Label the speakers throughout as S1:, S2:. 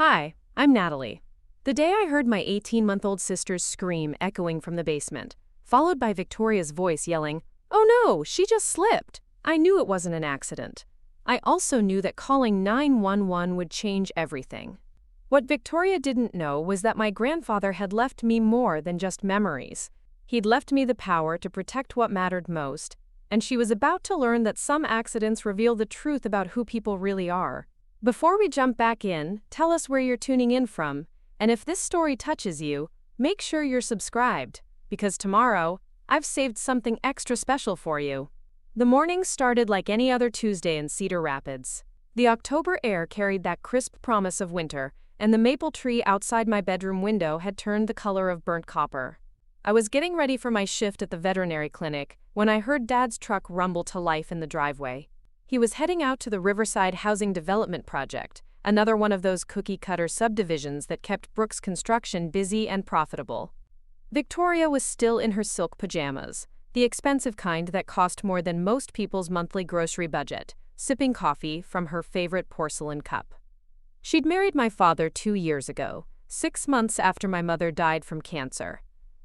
S1: Hi, I'm Natalie. The day I heard my 18-month-old sister's scream echoing from the basement, followed by Victoria's voice yelling, "Oh no, she just slipped," I knew it wasn't an accident. I also knew that calling 911 would change everything. What Victoria didn't know was that my grandfather had left me more than just memories. He'd left me the power to protect what mattered most, and she was about to learn that some accidents reveal the truth about who people really are. Before we jump back in, tell us where you're tuning in from, and if this story touches you, make sure you're subscribed, because tomorrow, I've saved something extra special for you. The morning started like any other Tuesday in Cedar Rapids. The October air carried that crisp promise of winter, and the maple tree outside my bedroom window had turned the color of burnt copper. I was getting ready for my shift at the veterinary clinic when I heard Dad's truck rumble to life in the driveway. He was heading out to the Riverside Housing Development project, another one of those cookie-cutter subdivisions that kept Brooks Construction busy and profitable. Victoria was still in her silk pajamas, the expensive kind that cost more than most people's monthly grocery budget, sipping coffee from her favorite porcelain cup. She'd married my father 2 years ago, 6 months after my mother died from cancer.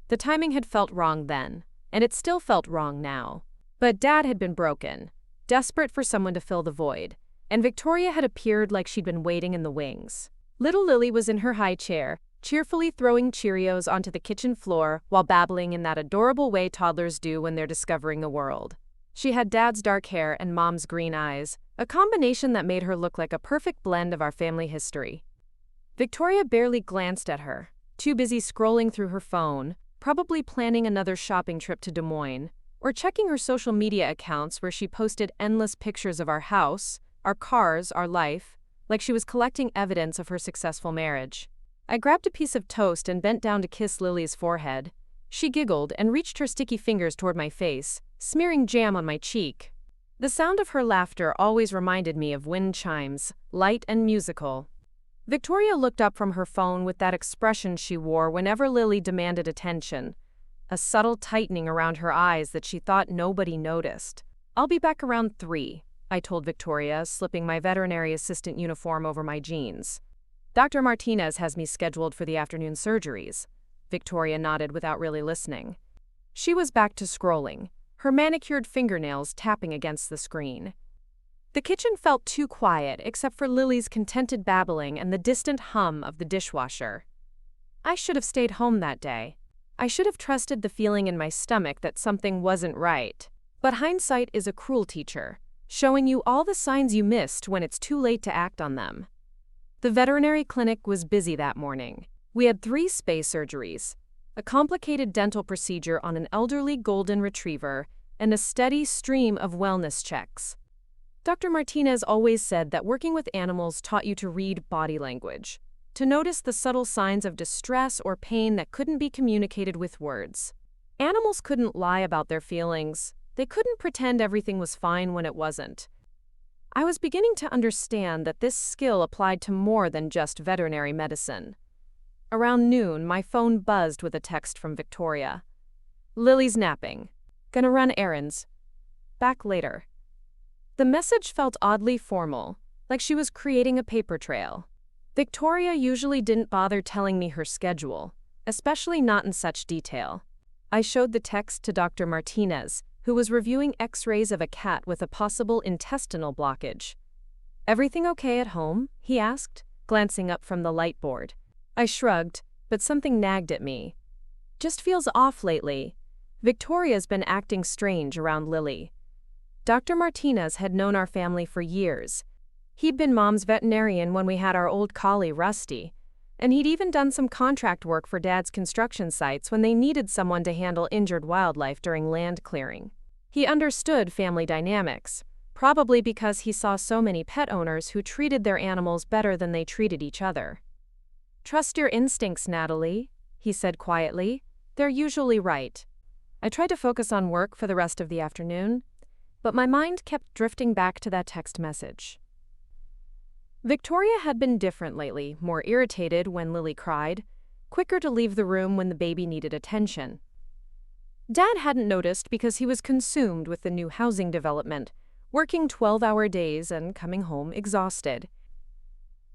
S1: The timing had felt wrong then, and it still felt wrong now. But Dad had been broken, desperate for someone to fill the void, and Victoria had appeared like she'd been waiting in the wings. Little Lily was in her high chair, cheerfully throwing Cheerios onto the kitchen floor while babbling in that adorable way toddlers do when they're discovering the world. She had Dad's dark hair and Mom's green eyes, a combination that made her look like a perfect blend of our family history. Victoria barely glanced at her, too busy scrolling through her phone, probably planning another shopping trip to Des Moines, or checking her social media accounts where she posted endless pictures of our house, our cars, our life, like she was collecting evidence of her successful marriage. I grabbed a piece of toast and bent down to kiss Lily's forehead. She giggled and reached her sticky fingers toward my face, smearing jam on my cheek. The sound of her laughter always reminded me of wind chimes, light and musical. Victoria looked up from her phone with that expression she wore whenever Lily demanded attention, a subtle tightening around her eyes that she thought nobody noticed. "I'll be back around 3, I told Victoria, slipping my veterinary assistant uniform over my jeans. "Dr. Martinez has me scheduled for the afternoon surgeries." Victoria nodded without really listening. She was back to scrolling, her manicured fingernails tapping against the screen. The kitchen felt too quiet except for Lily's contented babbling and the distant hum of the dishwasher. I should have stayed home that day. I should have trusted the feeling in my stomach that something wasn't right. But hindsight is a cruel teacher, showing you all the signs you missed when it's too late to act on them. The veterinary clinic was busy that morning. We had 3 space surgeries, a complicated dental procedure on an elderly golden retriever, and a steady stream of wellness checks. Dr. Martinez always said that working with animals taught you to read body language, to notice the subtle signs of distress or pain that couldn't be communicated with words. Animals couldn't lie about their feelings. They couldn't pretend everything was fine when it wasn't. I was beginning to understand that this skill applied to more than just veterinary medicine. Around noon, my phone buzzed with a text from Victoria. "Lily's napping. Gonna run errands. Back later." The message felt oddly formal, like she was creating a paper trail. Victoria usually didn't bother telling me her schedule, especially not in such detail. I showed the text to Dr. Martinez, who was reviewing x-rays of a cat with a possible intestinal blockage. "Everything okay at home?" he asked, glancing up from the light board. I shrugged, but something nagged at me. "Just feels off lately. Victoria's been acting strange around Lily." Dr. Martinez had known our family for years. He'd been Mom's veterinarian when we had our old collie, Rusty, and he'd even done some contract work for Dad's construction sites when they needed someone to handle injured wildlife during land clearing. He understood family dynamics, probably because he saw so many pet owners who treated their animals better than they treated each other. "Trust your instincts, Natalie," he said quietly. "They're usually right." I tried to focus on work for the rest of the afternoon, but my mind kept drifting back to that text message. Victoria had been different lately, more irritated when Lily cried, quicker to leave the room when the baby needed attention. Dad hadn't noticed because he was consumed with the new housing development, working 12-hour days and coming home exhausted.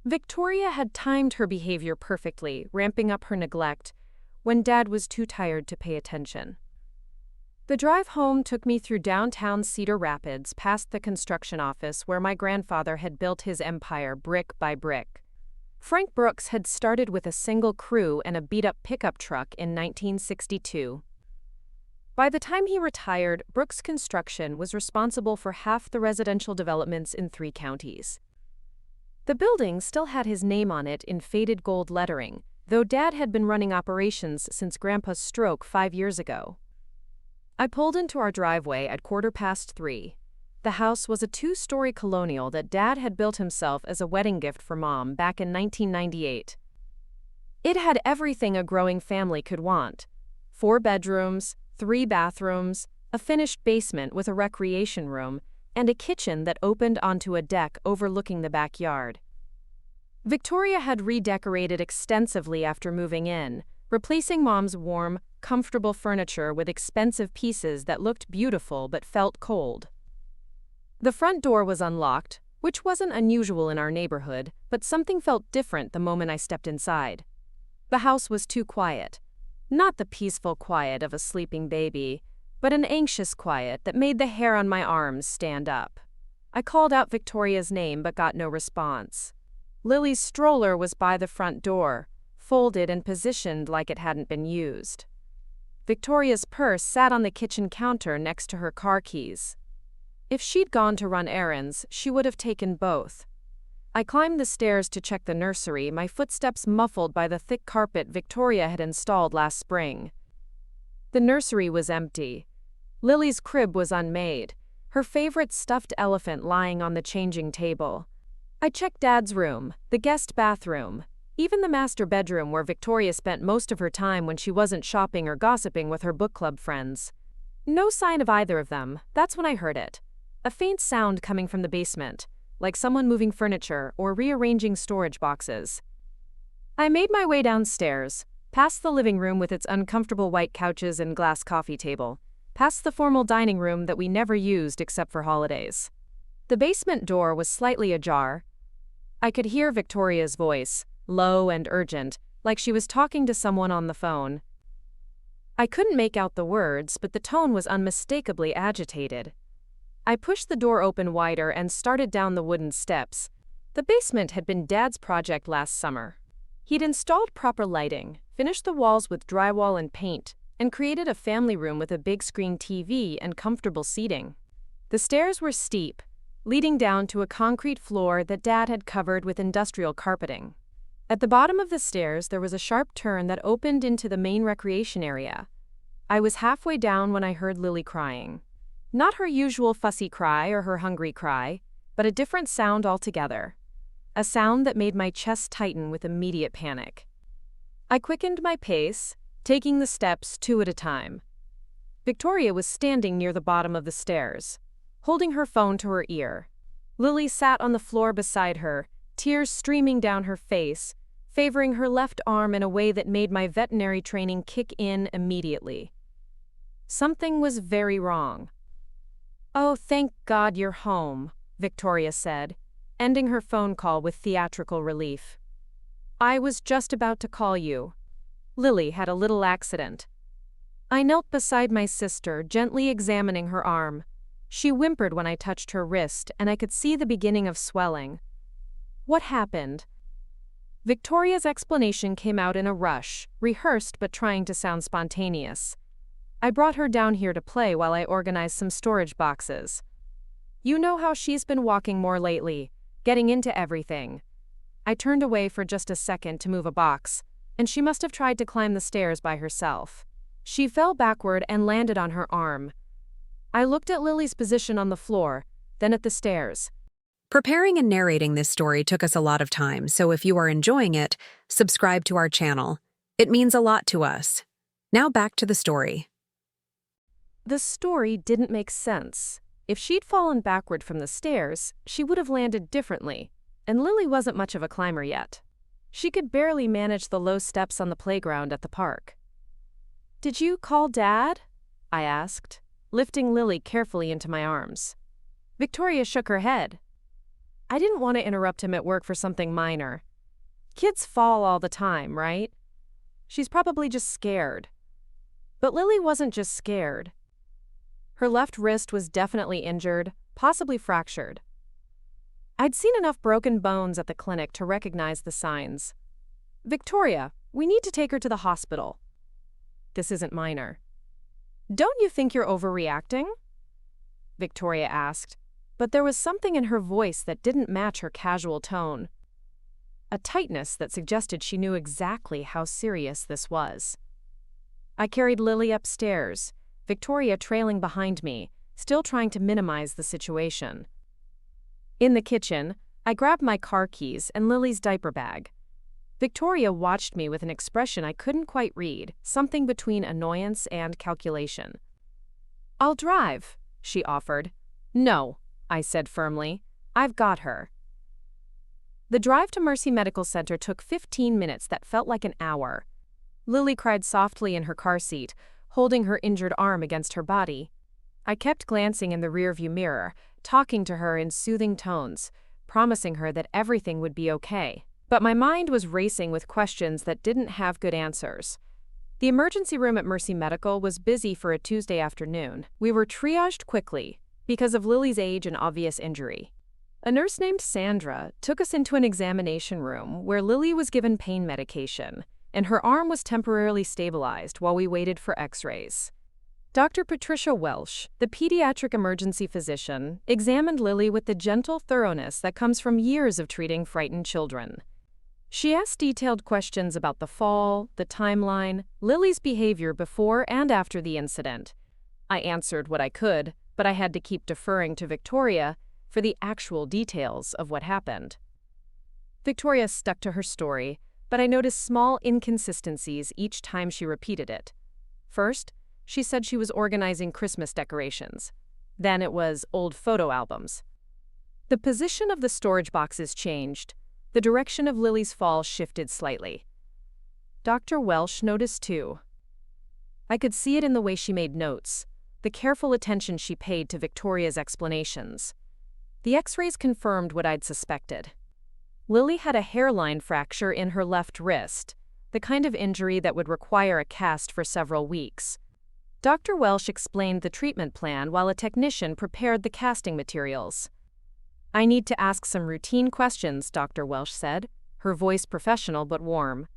S1: Victoria had timed her behavior perfectly, ramping up her neglect when Dad was too tired to pay attention. The drive home took me through downtown Cedar Rapids, past the construction office where my grandfather had built his empire brick by brick. Frank Brooks had started with a single crew and a beat-up pickup truck in 1962. By the time he retired, Brooks Construction was responsible for half the residential developments in 3 counties. The building still had his name on it in faded gold lettering, though Dad had been running operations since Grandpa's stroke 5 years ago. I pulled into our driveway at 3:15. The house was a 2-story colonial that Dad had built himself as a wedding gift for Mom back in 1998. It had everything a growing family could want: 4 bedrooms, 3 bathrooms, a finished basement with a recreation room, and a kitchen that opened onto a deck overlooking the backyard. Victoria had redecorated extensively after moving in, replacing Mom's warm, comfortable furniture with expensive pieces that looked beautiful but felt cold. The front door was unlocked, which wasn't unusual in our neighborhood, but something felt different the moment I stepped inside. The house was too quiet. Not the peaceful quiet of a sleeping baby, but an anxious quiet that made the hair on my arms stand up. I called out Victoria's name but got no response. Lily's stroller was by the front door, folded and positioned like it hadn't been used. Victoria's purse sat on the kitchen counter next to her car keys. If she'd gone to run errands, she would have taken both. I climbed the stairs to check the nursery, my footsteps muffled by the thick carpet Victoria had installed last spring. The nursery was empty. Lily's crib was unmade, her favorite stuffed elephant lying on the changing table. I checked Dad's room, the guest bathroom, even the master bedroom where Victoria spent most of her time when she wasn't shopping or gossiping with her book club friends. No sign of either of them. That's when I heard it. A faint sound coming from the basement, like someone moving furniture or rearranging storage boxes. I made my way downstairs, past the living room with its uncomfortable white couches and glass coffee table, past the formal dining room that we never used except for holidays. The basement door was slightly ajar. I could hear Victoria's voice, low and urgent, like she was talking to someone on the phone. I couldn't make out the words, but the tone was unmistakably agitated. I pushed the door open wider and started down the wooden steps. The basement had been Dad's project last summer. He'd installed proper lighting, finished the walls with drywall and paint, and created a family room with a big screen TV and comfortable seating. The stairs were steep, leading down to a concrete floor that Dad had covered with industrial carpeting. At the bottom of the stairs, there was a sharp turn that opened into the main recreation area. I was halfway down when I heard Lily crying. Not her usual fussy cry or her hungry cry, but a different sound altogether. A sound that made my chest tighten with immediate panic. I quickened my pace, taking the steps 2 at a time. Victoria was standing near the bottom of the stairs, holding her phone to her ear. Lily sat on the floor beside her, tears streaming down her face, favoring her left arm in a way that made my veterinary training kick in immediately. Something was very wrong. "Oh, thank God you're home," Victoria said, ending her phone call with theatrical relief. "I was just about to call you. Lily had a little accident." I knelt beside my sister, gently examining her arm. She whimpered when I touched her wrist, and I could see the beginning of swelling. "What happened?" Victoria's explanation came out in a rush, rehearsed but trying to sound spontaneous. I brought her down here to play while I organized some storage boxes. You know how she's been walking more lately, getting into everything. I turned away for just a second to move a box, and she must have tried to climb the stairs by herself. She fell backward and landed on her arm. I looked at Lily's position on the floor, then at the stairs.
S2: Preparing and narrating this story took us a lot of time, so if you are enjoying it, subscribe to our channel. It means a lot to us. Now back to the story.
S1: The story didn't make sense. If she'd fallen backward from the stairs, she would have landed differently, and Lily wasn't much of a climber yet. She could barely manage the low steps on the playground at the park. "Did you call Dad?" I asked, lifting Lily carefully into my arms. Victoria shook her head. I didn't want to interrupt him at work for something minor. Kids fall all the time, right? She's probably just scared. But Lily wasn't just scared. Her left wrist was definitely injured, possibly fractured. I'd seen enough broken bones at the clinic to recognize the signs. Victoria, we need to take her to the hospital. This isn't minor. Don't you think you're overreacting? Victoria asked, but there was something in her voice that didn't match her casual tone. A tightness that suggested she knew exactly how serious this was. I carried Lily upstairs, Victoria trailing behind me, still trying to minimize the situation. In the kitchen, I grabbed my car keys and Lily's diaper bag. Victoria watched me with an expression I couldn't quite read, something between annoyance and calculation. I'll drive, she offered. No, I said firmly. I've got her. The drive to Mercy Medical Center took 15 minutes that felt like an hour. Lily cried softly in her car seat, holding her injured arm against her body. I kept glancing in the rearview mirror, talking to her in soothing tones, promising her that everything would be okay. But my mind was racing with questions that didn't have good answers. The emergency room at Mercy Medical was busy for a Tuesday afternoon. We were triaged quickly because of Lily's age and obvious injury. A nurse named Sandra took us into an examination room where Lily was given pain medication, and her arm was temporarily stabilized while we waited for x-rays. Dr. Patricia Welsh, the pediatric emergency physician, examined Lily with the gentle thoroughness that comes from years of treating frightened children. She asked detailed questions about the fall, the timeline, Lily's behavior before and after the incident. I answered what I could, but I had to keep deferring to Victoria for the actual details of what happened. Victoria stuck to her story, but I noticed small inconsistencies each time she repeated it. First, she said she was organizing Christmas decorations. Then it was old photo albums. The position of the storage boxes changed. The direction of Lily's fall shifted slightly. Dr. Welsh noticed too. I could see it in the way she made notes, the careful attention she paid to Victoria's explanations. The x-rays confirmed what I'd suspected. Lily had a hairline fracture in her left wrist, the kind of injury that would require a cast for several weeks. Dr. Welsh explained the treatment plan while a technician prepared the casting materials. I need to ask some routine questions, Dr. Welsh said, her voice professional but warm.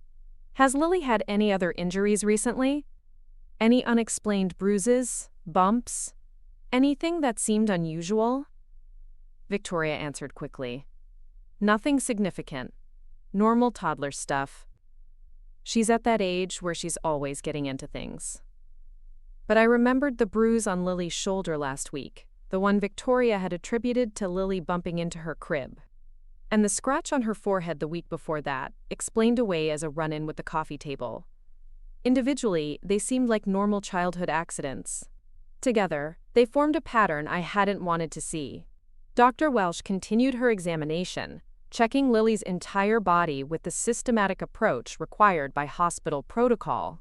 S1: Has Lily had any other injuries recently? Any unexplained bruises, bumps? Anything that seemed unusual? Victoria answered quickly. Nothing significant. Normal toddler stuff. She's at that age where she's always getting into things. But I remembered the bruise on Lily's shoulder last week, the one Victoria had attributed to Lily bumping into her crib. And the scratch on her forehead the week before that, explained away as a run-in with the coffee table. Individually, they seemed like normal childhood accidents. Together, they formed a pattern I hadn't wanted to see. Dr. Welsh continued her examination, checking Lily's entire body with the systematic approach required by hospital protocol.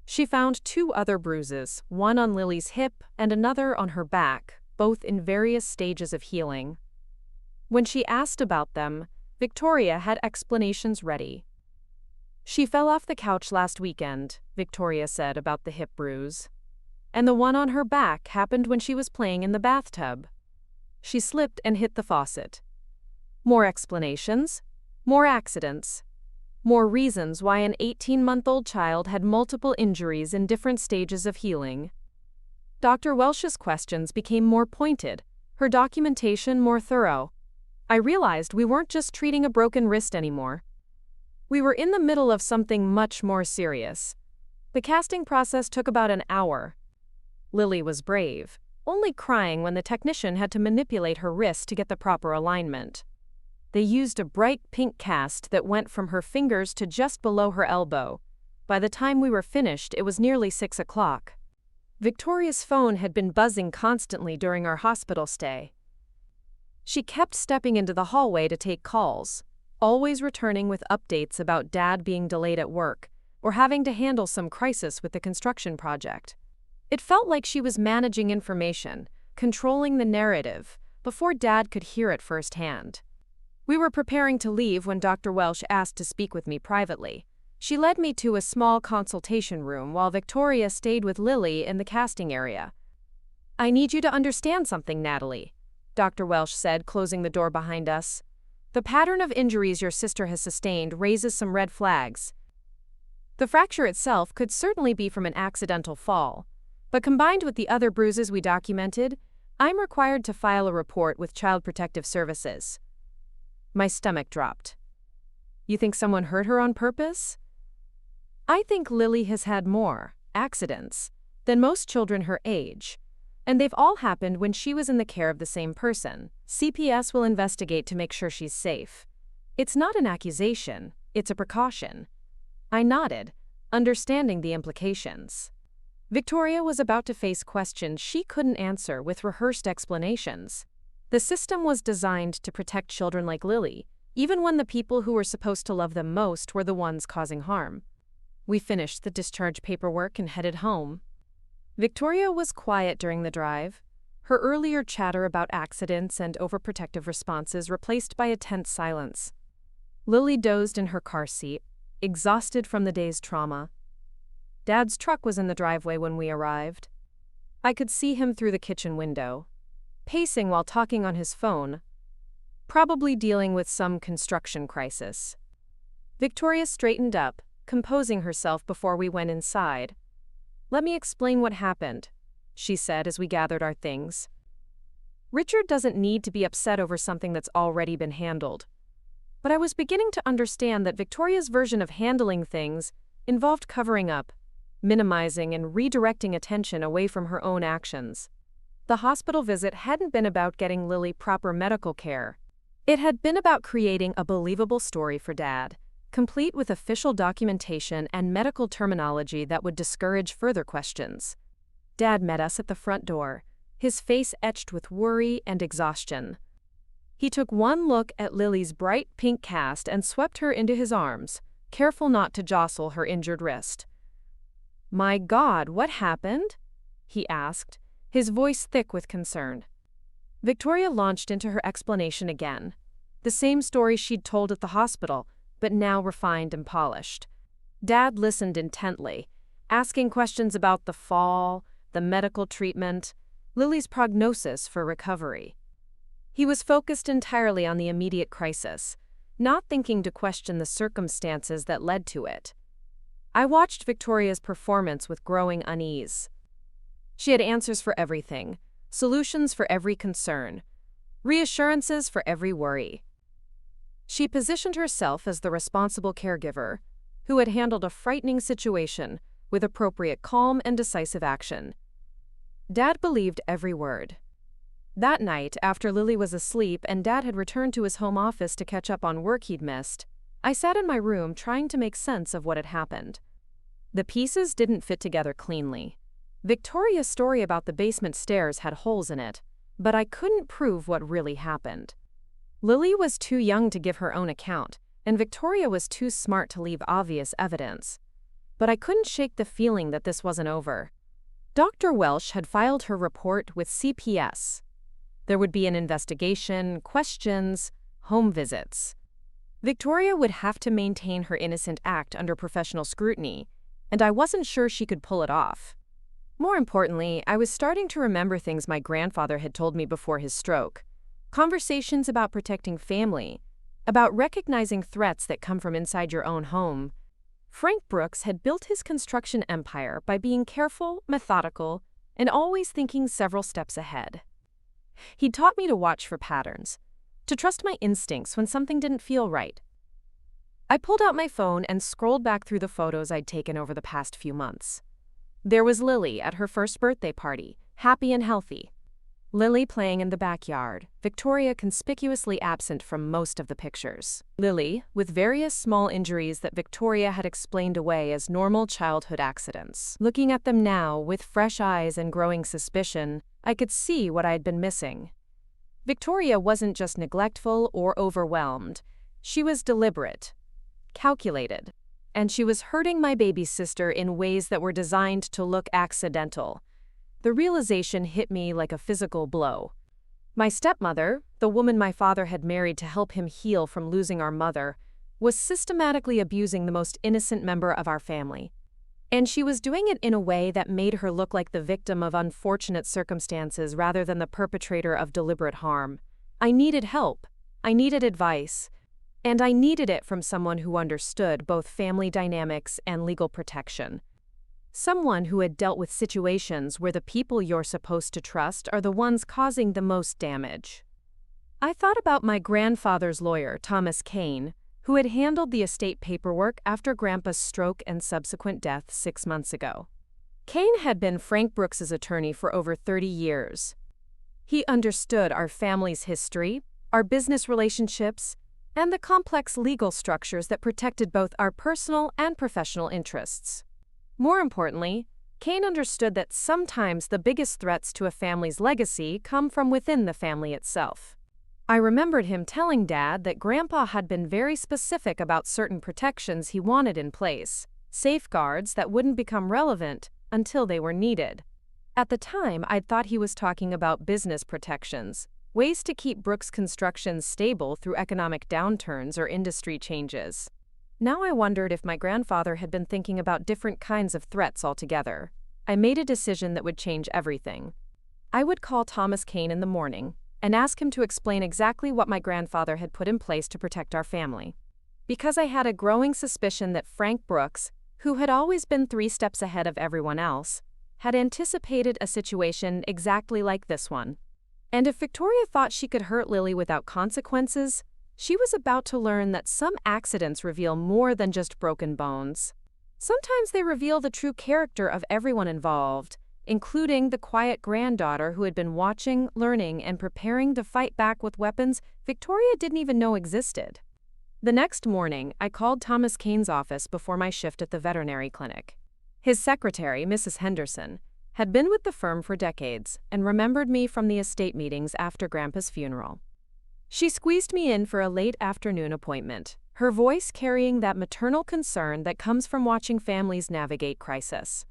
S1: She found 2 other bruises, one on Lily's hip and another on her back, both in various stages of healing. When she asked about them, Victoria had explanations ready. She fell off the couch last weekend, Victoria said about the hip bruise. And the one on her back happened when she was playing in the bathtub. She slipped and hit the faucet. More explanations, more accidents, more reasons why an 18-month-old child had multiple injuries in different stages of healing. Dr. Welsh's questions became more pointed, her documentation more thorough. I realized we weren't just treating a broken wrist anymore. We were in the middle of something much more serious. The casting process took about an hour. Lily was brave, only crying when the technician had to manipulate her wrist to get the proper alignment. They used a bright pink cast that went from her fingers to just below her elbow. By the time we were finished, it was nearly 6 o'clock. Victoria's phone had been buzzing constantly during our hospital stay. She kept stepping into the hallway to take calls, always returning with updates about Dad being delayed at work or having to handle some crisis with the construction project. It felt like she was managing information, controlling the narrative, before Dad could hear it firsthand. We were preparing to leave when Dr. Welsh asked to speak with me privately. She led me to a small consultation room while Victoria stayed with Lily in the casting area. "I need you to understand something, Natalie," Dr. Welsh said, closing the door behind us. "The pattern of injuries your sister has sustained raises some red flags. The fracture itself could certainly be from an accidental fall, but combined with the other bruises we documented, I'm required to file a report with Child Protective Services." My stomach dropped. "You think someone hurt her on purpose?" "I think Lily has had more accidents than most children her age, and they've all happened when she was in the care of the same person. CPS will investigate to make sure she's safe. It's not an accusation, it's a precaution." I nodded, understanding the implications. Victoria was about to face questions she couldn't answer with rehearsed explanations. The system was designed to protect children like Lily, even when the people who were supposed to love them most were the ones causing harm. We finished the discharge paperwork and headed home. Victoria was quiet during the drive, her earlier chatter about accidents and overprotective responses replaced by a tense silence. Lily dozed in her car seat, exhausted from the day's trauma. Dad's truck was in the driveway when we arrived. I could see him through the kitchen window, pacing while talking on his phone, probably dealing with some construction crisis. Victoria straightened up, composing herself before we went inside. "Let me explain what happened," she said as we gathered our things. "Richard doesn't need to be upset over something that's already been handled." But I was beginning to understand that Victoria's version of handling things involved covering up, minimizing and redirecting attention away from her own actions. The hospital visit hadn't been about getting Lily proper medical care. It had been about creating a believable story for Dad, complete with official documentation and medical terminology that would discourage further questions. Dad met us at the front door, his face etched with worry and exhaustion. He took one look at Lily's bright pink cast and swept her into his arms, careful not to jostle her injured wrist. "My God, what happened?" he asked, his voice thick with concern. Victoria launched into her explanation again, the same story she'd told at the hospital, but now refined and polished. Dad listened intently, asking questions about the fall, the medical treatment, Lily's prognosis for recovery. He was focused entirely on the immediate crisis, not thinking to question the circumstances that led to it. I watched Victoria's performance with growing unease. She had answers for everything, solutions for every concern, reassurances for every worry. She positioned herself as the responsible caregiver, who had handled a frightening situation with appropriate calm and decisive action. Dad believed every word. That night, after Lily was asleep and Dad had returned to his home office to catch up on work he'd missed, I sat in my room trying to make sense of what had happened. The pieces didn't fit together cleanly. Victoria's story about the basement stairs had holes in it, but I couldn't prove what really happened. Lily was too young to give her own account, and Victoria was too smart to leave obvious evidence. But I couldn't shake the feeling that this wasn't over. Dr. Welsh had filed her report with CPS. There would be an investigation, questions, home visits. Victoria would have to maintain her innocent act under professional scrutiny, and I wasn't sure she could pull it off. More importantly, I was starting to remember things my grandfather had told me before his stroke. Conversations about protecting family, about recognizing threats that come from inside your own home. Frank Brooks had built his construction empire by being careful, methodical, and always thinking several steps ahead. He'd taught me to watch for patterns, to trust my instincts when something didn't feel right. I pulled out my phone and scrolled back through the photos I'd taken over the past few months. There was Lily at her first birthday party, happy and healthy. Lily playing in the backyard, Victoria conspicuously absent from most of the pictures. Lily, with various small injuries that Victoria had explained away as normal childhood accidents. Looking at them now, with fresh eyes and growing suspicion, I could see what I had been missing. Victoria wasn't just neglectful or overwhelmed. She was deliberate, calculated, and she was hurting my baby sister in ways that were designed to look accidental. The realization hit me like a physical blow. My stepmother, the woman my father had married to help him heal from losing our mother, was systematically abusing the most innocent member of our family. And she was doing it in a way that made her look like the victim of unfortunate circumstances rather than the perpetrator of deliberate harm. I needed help. I needed advice. And I needed it from someone who understood both family dynamics and legal protection. Someone who had dealt with situations where the people you're supposed to trust are the ones causing the most damage. I thought about my grandfather's lawyer, Thomas Kane, who had handled the estate paperwork after Grandpa's stroke and subsequent death 6 months ago. Kane had been Frank Brooks's attorney for over 30 years. He understood our family's history, our business relationships, and the complex legal structures that protected both our personal and professional interests. More importantly, Kane understood that sometimes the biggest threats to a family's legacy come from within the family itself. I remembered him telling Dad that Grandpa had been very specific about certain protections he wanted in place, safeguards that wouldn't become relevant until they were needed. At the time, I'd thought he was talking about business protections, ways to keep Brooks Construction stable through economic downturns or industry changes. Now I wondered if my grandfather had been thinking about different kinds of threats altogether. I made a decision that would change everything. I would call Thomas Kane in the morning and ask him to explain exactly what my grandfather had put in place to protect our family. Because I had a growing suspicion that Frank Brooks, who had always been 3 steps ahead of everyone else, had anticipated a situation exactly like this one. And if Victoria thought she could hurt Lily without consequences, she was about to learn that some accidents reveal more than just broken bones. Sometimes they reveal the true character of everyone involved, including the quiet granddaughter who had been watching, learning, and preparing to fight back with weapons Victoria didn't even know existed. The next morning, I called Thomas Kane's office before my shift at the veterinary clinic. His secretary, Mrs. Henderson, had been with the firm for decades and remembered me from the estate meetings after Grandpa's funeral. She squeezed me in for a late afternoon appointment, her voice carrying that maternal concern that comes from watching families navigate crisis.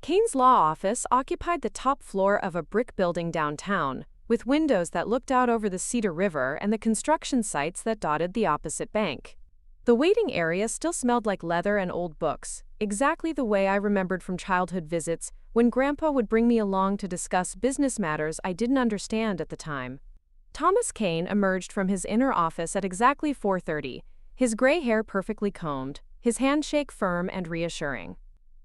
S1: Kane's law office occupied the top floor of a brick building downtown, with windows that looked out over the Cedar River and the construction sites that dotted the opposite bank. The waiting area still smelled like leather and old books, exactly the way I remembered from childhood visits when Grandpa would bring me along to discuss business matters I didn't understand at the time. Thomas Kane emerged from his inner office at exactly 4:30, his gray hair perfectly combed, his handshake firm and reassuring.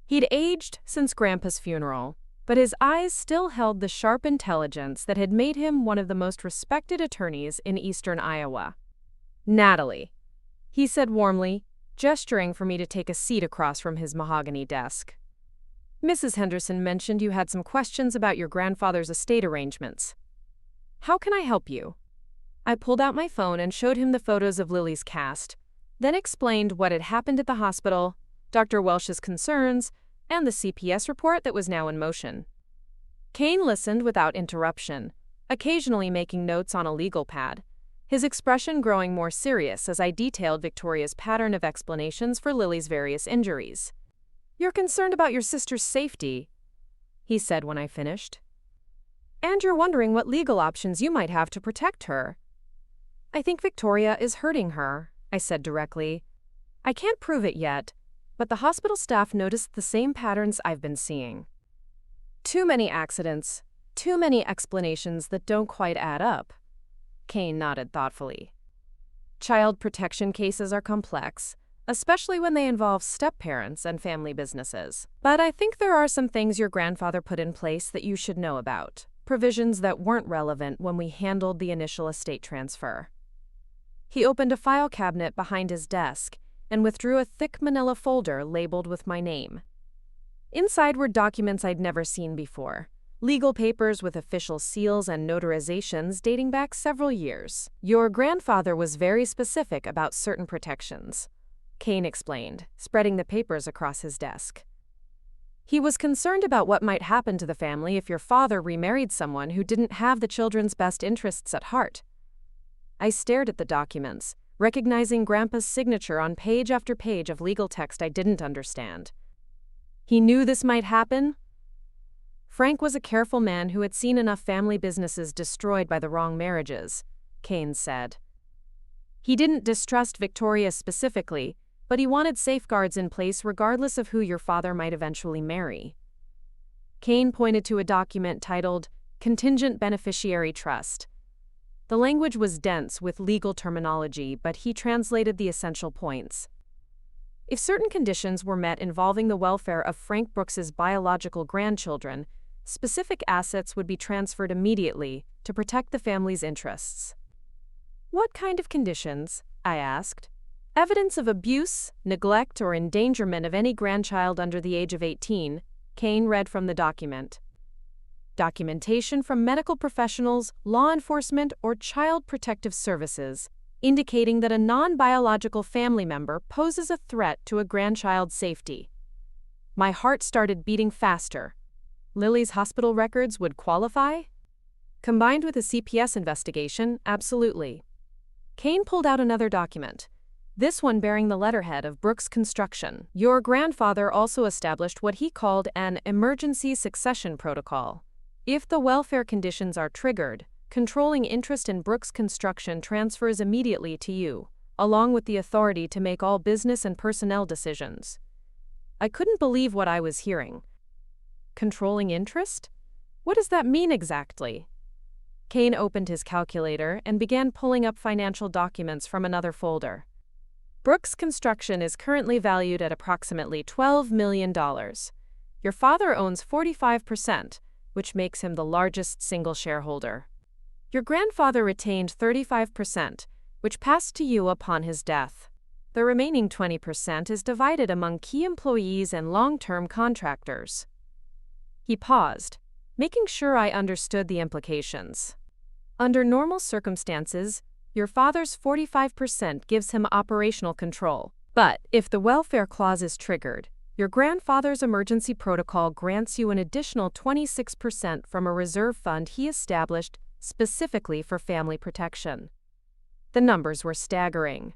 S1: He'd aged since Grandpa's funeral, but his eyes still held the sharp intelligence that had made him one of the most respected attorneys in eastern Iowa. "Natalie," he said warmly, gesturing for me to take a seat across from his mahogany desk. "Mrs. Henderson mentioned you had some questions about your grandfather's estate arrangements. How can I help you?" I pulled out my phone and showed him the photos of Lily's cast, then explained what had happened at the hospital, Dr. Welsh's concerns, and the CPS report that was now in motion. Kane listened without interruption, occasionally making notes on a legal pad, his expression growing more serious as I detailed Victoria's pattern of explanations for Lily's various injuries. "You're concerned about your sister's safety," he said when I finished. "And you're wondering what legal options you might have to protect her." "I think Victoria is hurting her," I said directly. "I can't prove it yet, but the hospital staff noticed the same patterns I've been seeing. Too many accidents, too many explanations that don't quite add up." Kane nodded thoughtfully. "Child protection cases are complex, especially when they involve step-parents and family businesses. But I think there are some things your grandfather put in place that you should know about, provisions that weren't relevant when we handled the initial estate transfer." He opened a file cabinet behind his desk and withdrew a thick manila folder labeled with my name. Inside were documents I'd never seen before, legal papers with official seals and notarizations dating back several years. "Your grandfather was very specific about certain protections," Kane explained, spreading the papers across his desk. "He was concerned about what might happen to the family if your father remarried someone who didn't have the children's best interests at heart." I stared at the documents, recognizing Grandpa's signature on page after page of legal text I didn't understand. He knew this might happen? Frank was a careful man who had seen enough family businesses destroyed by the wrong marriages, Kane said. He didn't distrust Victoria specifically, but he wanted safeguards in place regardless of who your father might eventually marry. Kane pointed to a document titled Contingent Beneficiary Trust. The language was dense with legal terminology, but he translated the essential points. If certain conditions were met involving the welfare of Frank Brooks's biological grandchildren, specific assets would be transferred immediately to protect the family's interests. What kind of conditions? I asked. Evidence of abuse, neglect, or endangerment of any grandchild under the age of 18, Kane read from the document. Documentation from medical professionals, law enforcement, or child protective services, indicating that a non-biological family member poses a threat to a grandchild's safety. My heart started beating faster. Lily's hospital records would qualify? Combined with a CPS investigation, absolutely. Kane pulled out another document, this one bearing the letterhead of Brooks Construction. Your grandfather also established what he called an emergency succession protocol. If the welfare conditions are triggered, controlling interest in Brooks Construction transfers immediately to you, along with the authority to make all business and personnel decisions. I couldn't believe what I was hearing. Controlling interest? What does that mean exactly? Kane opened his calculator and began pulling up financial documents from another folder. Brooks Construction is currently valued at approximately $12 million. Your father owns 45%, which makes him the largest single shareholder. Your grandfather retained 35%, which passed to you upon his death. The remaining 20% is divided among key employees and long-term contractors. He paused, making sure I understood the implications. Under normal circumstances, your father's 45% gives him operational control. But if the welfare clause is triggered, your grandfather's emergency protocol grants you an additional 26% from a reserve fund he established specifically for family protection. The numbers were staggering.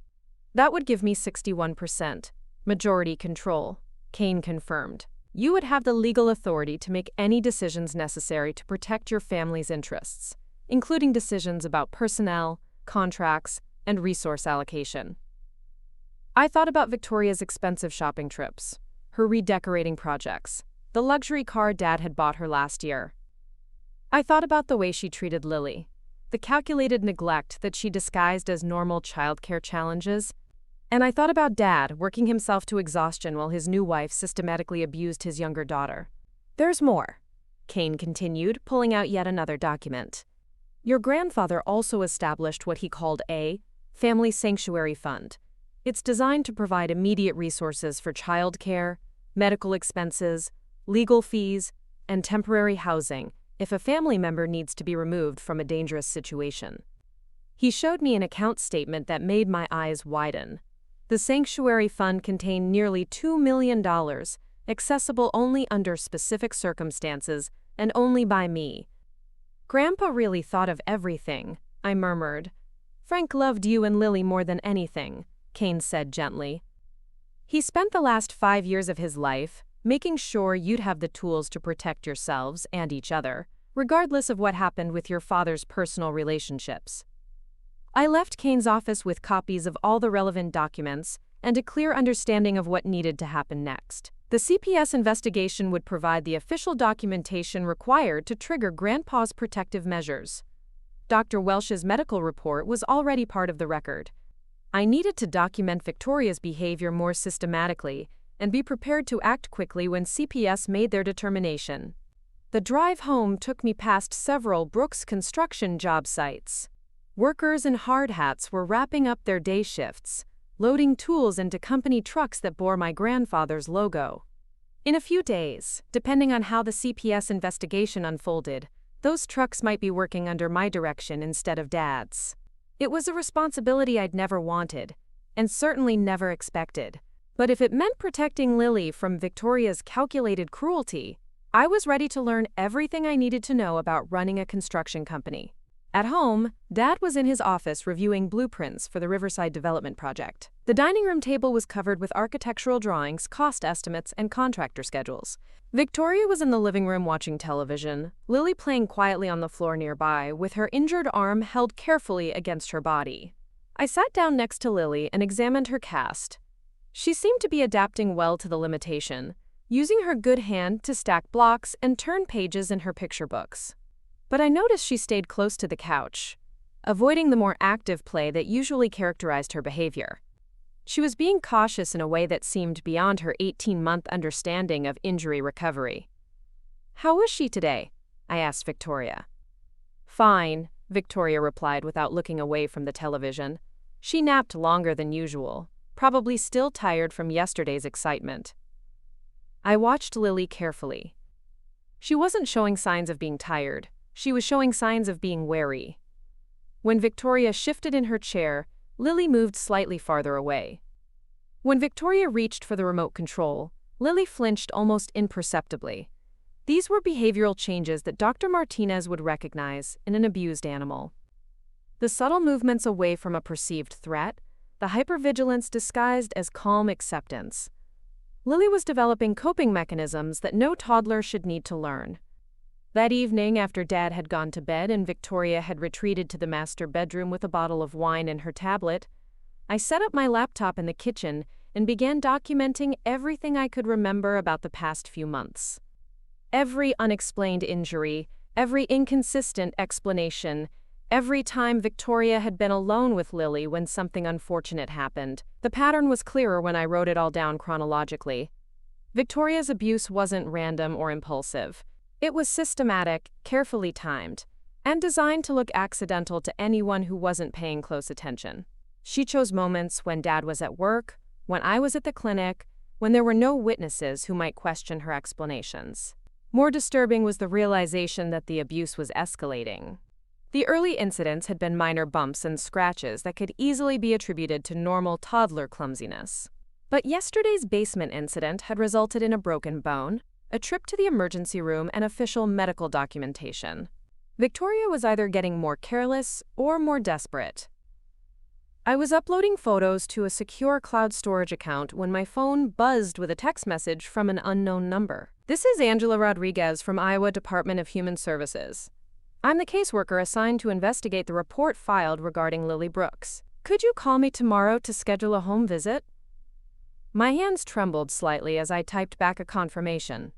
S1: That would give me 61%, majority control, Kane confirmed. You would have the legal authority to make any decisions necessary to protect your family's interests, including decisions about personnel, contracts, and resource allocation. I thought about Victoria's expensive shopping trips, her redecorating projects, the luxury car Dad had bought her last year. I thought about the way she treated Lily, the calculated neglect that she disguised as normal childcare challenges, and I thought about Dad working himself to exhaustion while his new wife systematically abused his younger daughter. There's more, Kane continued, pulling out yet another document. Your grandfather also established what he called a family sanctuary fund. It's designed to provide immediate resources for childcare, medical expenses, legal fees, and temporary housing if a family member needs to be removed from a dangerous situation. He showed me an account statement that made my eyes widen. The sanctuary fund contained nearly $2 million, accessible only under specific circumstances and only by me. Grandpa really thought of everything, I murmured. Frank loved you and Lily more than anything, Kane said gently. He spent the last 5 years of his life making sure you'd have the tools to protect yourselves and each other, regardless of what happened with your father's personal relationships. I left Kane's office with copies of all the relevant documents and a clear understanding of what needed to happen next. The CPS investigation would provide the official documentation required to trigger Grandpa's protective measures. Dr. Welsh's medical report was already part of the record. I needed to document Victoria's behavior more systematically and be prepared to act quickly when CPS made their determination. The drive home took me past several Brooks Construction job sites. Workers in hard hats were wrapping up their day shifts, loading tools into company trucks that bore my grandfather's logo. In a few days, depending on how the CPS investigation unfolded, those trucks might be working under my direction instead of Dad's. It was a responsibility I'd never wanted, and certainly never expected. But if it meant protecting Lily from Victoria's calculated cruelty, I was ready to learn everything I needed to know about running a construction company. At home, Dad was in his office reviewing blueprints for the Riverside Development project. The dining room table was covered with architectural drawings, cost estimates, and contractor schedules. Victoria was in the living room watching television, Lily playing quietly on the floor nearby, with her injured arm held carefully against her body. I sat down next to Lily and examined her cast. She seemed to be adapting well to the limitation, using her good hand to stack blocks and turn pages in her picture books. But I noticed she stayed close to the couch, avoiding the more active play that usually characterized her behavior. She was being cautious in a way that seemed beyond her 18-month understanding of injury recovery. "How was she today?" I asked Victoria. "Fine," Victoria replied without looking away from the television. She napped longer than usual, probably still tired from yesterday's excitement. I watched Lily carefully. She wasn't showing signs of being tired. She was showing signs of being wary. When Victoria shifted in her chair, Lily moved slightly farther away. When Victoria reached for the remote control, Lily flinched almost imperceptibly. These were behavioral changes that Dr. Martinez would recognize in an abused animal. The subtle movements away from a perceived threat, the hypervigilance disguised as calm acceptance. Lily was developing coping mechanisms that no toddler should need to learn. That evening, after Dad had gone to bed and Victoria had retreated to the master bedroom with a bottle of wine and her tablet, I set up my laptop in the kitchen and began documenting everything I could remember about the past few months. Every unexplained injury, every inconsistent explanation, every time Victoria had been alone with Lily when something unfortunate happened. The pattern was clearer when I wrote it all down chronologically. Victoria's abuse wasn't random or impulsive. It was systematic, carefully timed, and designed to look accidental to anyone who wasn't paying close attention. She chose moments when Dad was at work, when I was at the clinic, when there were no witnesses who might question her explanations. More disturbing was the realization that the abuse was escalating. The early incidents had been minor bumps and scratches that could easily be attributed to normal toddler clumsiness. But yesterday's basement incident had resulted in a broken bone, a trip to the emergency room, and official medical documentation. Victoria was either getting more careless or more desperate. I was uploading photos to a secure cloud storage account when my phone buzzed with a text message from an unknown number. "This is Angela Rodriguez from Iowa Department of Human Services. I'm the caseworker assigned to investigate the report filed regarding Lily Brooks. Could you call me tomorrow to schedule a home visit?" My hands trembled slightly as I typed back a confirmation.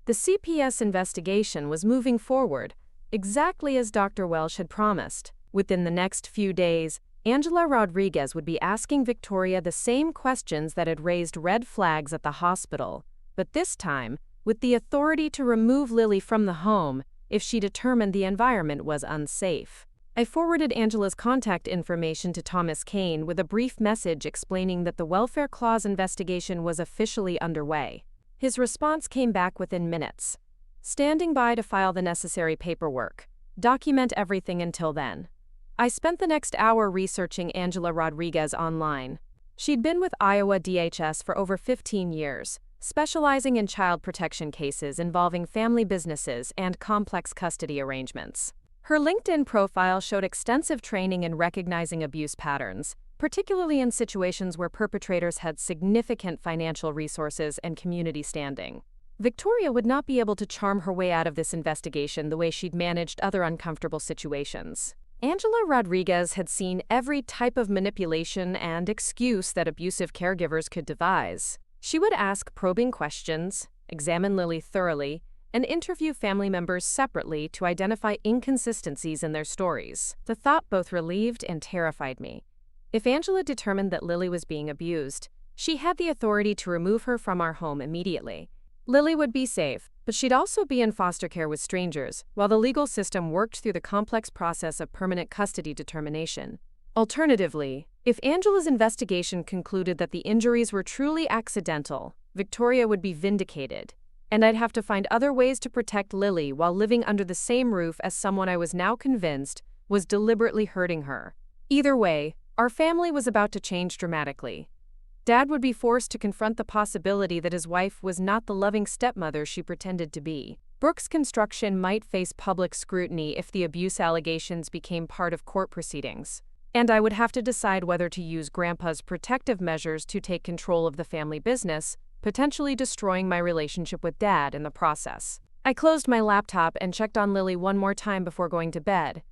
S1: The CPS investigation was moving forward, exactly as Dr. Welsh had promised. Within the next few days, Angela Rodriguez would be asking Victoria the same questions that had raised red flags at the hospital, but this time, with the authority to remove Lily from the home if she determined the environment was unsafe. I forwarded Angela's contact information to Thomas Kane with a brief message explaining that the welfare clause investigation was officially underway. His response came back within minutes. "Standing by to file the necessary paperwork. Document everything until then." I spent the next hour researching Angela Rodriguez online. She'd been with Iowa DHS for over 15 years, specializing in child protection cases involving family businesses and complex custody arrangements. Her LinkedIn profile showed extensive training in recognizing abuse patterns, particularly in situations where perpetrators had significant financial resources and community standing. Victoria would not be able to charm her way out of this investigation the way she'd managed other uncomfortable situations. Angela Rodriguez had seen every type of manipulation and excuse that abusive caregivers could devise. She would ask probing questions, examine Lily thoroughly, and interview family members separately to identify inconsistencies in their stories. The thought both relieved and terrified me. If Angela determined that Lily was being abused, she had the authority to remove her from our home immediately. Lily would be safe, but she'd also be in foster care with strangers, while the legal system worked through the complex process of permanent custody determination. Alternatively, if Angela's investigation concluded that the injuries were truly accidental, Victoria would be vindicated, and I'd have to find other ways to protect Lily while living under the same roof as someone I was now convinced was deliberately hurting her. Either way, our family was about to change dramatically. Dad would be forced to confront the possibility that his wife was not the loving stepmother she pretended to be. Brooks Construction might face public scrutiny if the abuse allegations became part of court proceedings. And I would have to decide whether to use Grandpa's protective measures to take control of the family business, potentially destroying my relationship with Dad in the process. I closed my laptop and checked on Lily one more time before going to bed.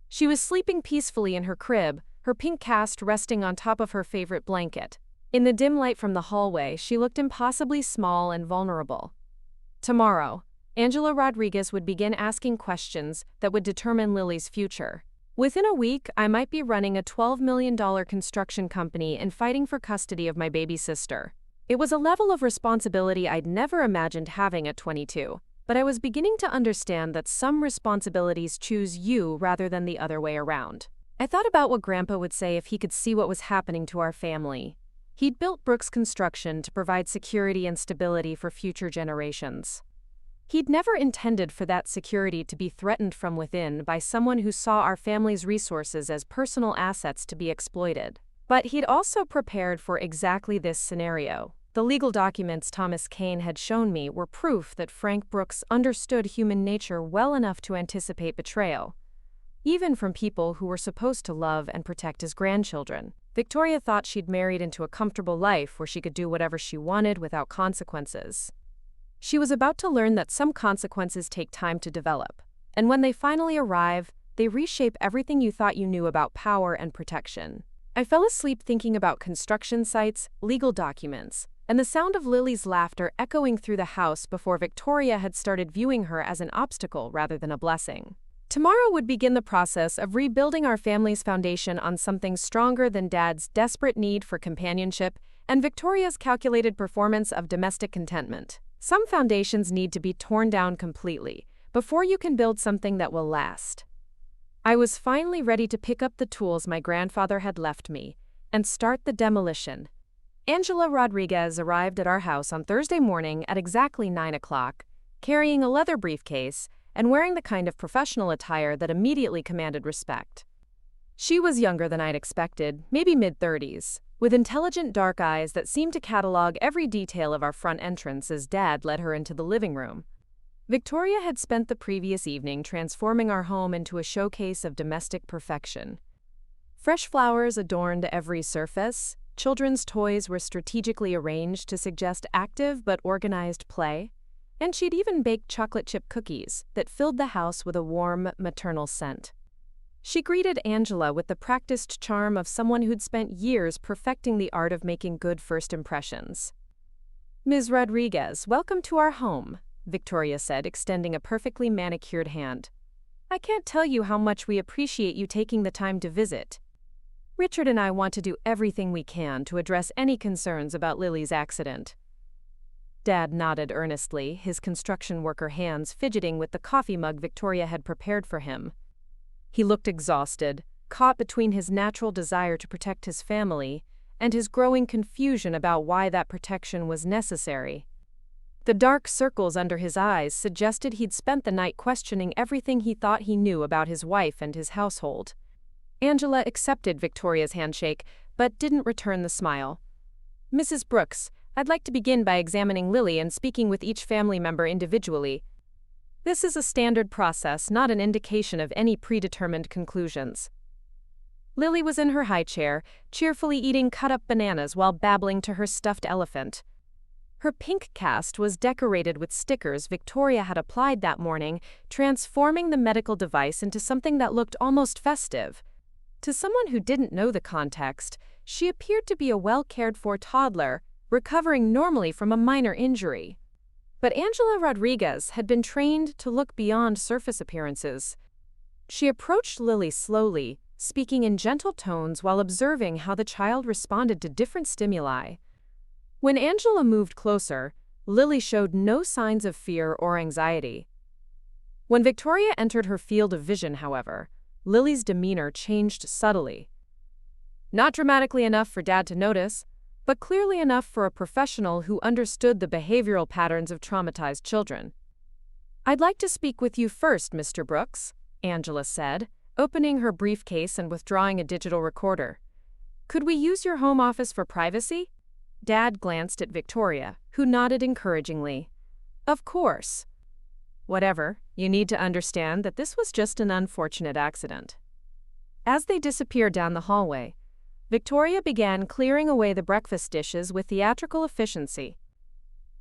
S1: She was sleeping peacefully in her crib, her pink cast resting on top of her favorite blanket. In the dim light from the hallway, she looked impossibly small and vulnerable. Tomorrow, Angela Rodriguez would begin asking questions that would determine Lily's future. Within a week, I might be running a $12 million construction company and fighting for custody of my baby sister. It was a level of responsibility I'd never imagined having at 22, but I was beginning to understand that some responsibilities choose you rather than the other way around. I thought about what Grandpa would say if he could see what was happening to our family. He'd built Brooks Construction to provide security and stability for future generations. He'd never intended for that security to be threatened from within by someone who saw our family's resources as personal assets to be exploited. But he'd also prepared for exactly this scenario. The legal documents Thomas Kane had shown me were proof that Frank Brooks understood human nature well enough to anticipate betrayal, even from people who were supposed to love and protect his grandchildren. Victoria thought she'd married into a comfortable life where she could do whatever she wanted without consequences. She was about to learn that some consequences take time to develop, and when they finally arrive, they reshape everything you thought you knew about power and protection. I fell asleep thinking about construction sites, legal documents, and the sound of Lily's laughter echoing through the house before Victoria had started viewing her as an obstacle rather than a blessing. Tomorrow would begin the process of rebuilding our family's foundation on something stronger than Dad's desperate need for companionship and Victoria's calculated performance of domestic contentment. Some foundations need to be torn down completely before you can build something that will last. I was finally ready to pick up the tools my grandfather had left me and start the demolition. Angela Rodriguez arrived at our house on Thursday morning at exactly 9 o'clock, carrying a leather briefcase and wearing the kind of professional attire that immediately commanded respect. She was younger than I'd expected, maybe mid-30s, with intelligent dark eyes that seemed to catalog every detail of our front entrance as Dad led her into the living room. Victoria had spent the previous evening transforming our home into a showcase of domestic perfection. Fresh flowers adorned every surface, children's toys were strategically arranged to suggest active but organized play, and she'd even baked chocolate chip cookies that filled the house with a warm, maternal scent. She greeted Angela with the practiced charm of someone who'd spent years perfecting the art of making good first impressions. "Ms. Rodriguez, welcome to our home," Victoria said, extending a perfectly manicured hand. "I can't tell you how much we appreciate you taking the time to visit. Richard and I want to do everything we can to address any concerns about Lily's accident." Dad nodded earnestly, his construction worker hands fidgeting with the coffee mug Victoria had prepared for him. He looked exhausted, caught between his natural desire to protect his family and his growing confusion about why that protection was necessary. The dark circles under his eyes suggested he'd spent the night questioning everything he thought he knew about his wife and his household. Angela accepted Victoria's handshake, but didn't return the smile. "Mrs. Brooks, I'd like to begin by examining Lily and speaking with each family member individually. This is a standard process, not an indication of any predetermined conclusions." Lily was in her high chair, cheerfully eating cut-up bananas while babbling to her stuffed elephant. Her pink cast was decorated with stickers Victoria had applied that morning, transforming the medical device into something that looked almost festive. To someone who didn't know the context, she appeared to be a well-cared-for toddler, recovering normally from a minor injury. But Angela Rodriguez had been trained to look beyond surface appearances. She approached Lily slowly, speaking in gentle tones while observing how the child responded to different stimuli. When Angela moved closer, Lily showed no signs of fear or anxiety. When Victoria entered her field of vision, however, Lily's demeanor changed subtly. Not dramatically enough for Dad to notice, but clearly enough for a professional who understood the behavioral patterns of traumatized children. "I'd like to speak with you first, Mr. Brooks," Angela said, opening her briefcase and withdrawing a digital recorder. "Could we use your home office for privacy?" Dad glanced at Victoria, who nodded encouragingly. "Of course." "Whatever, you need to understand that this was just an unfortunate accident." As they disappeared down the hallway, Victoria began clearing away the breakfast dishes with theatrical efficiency.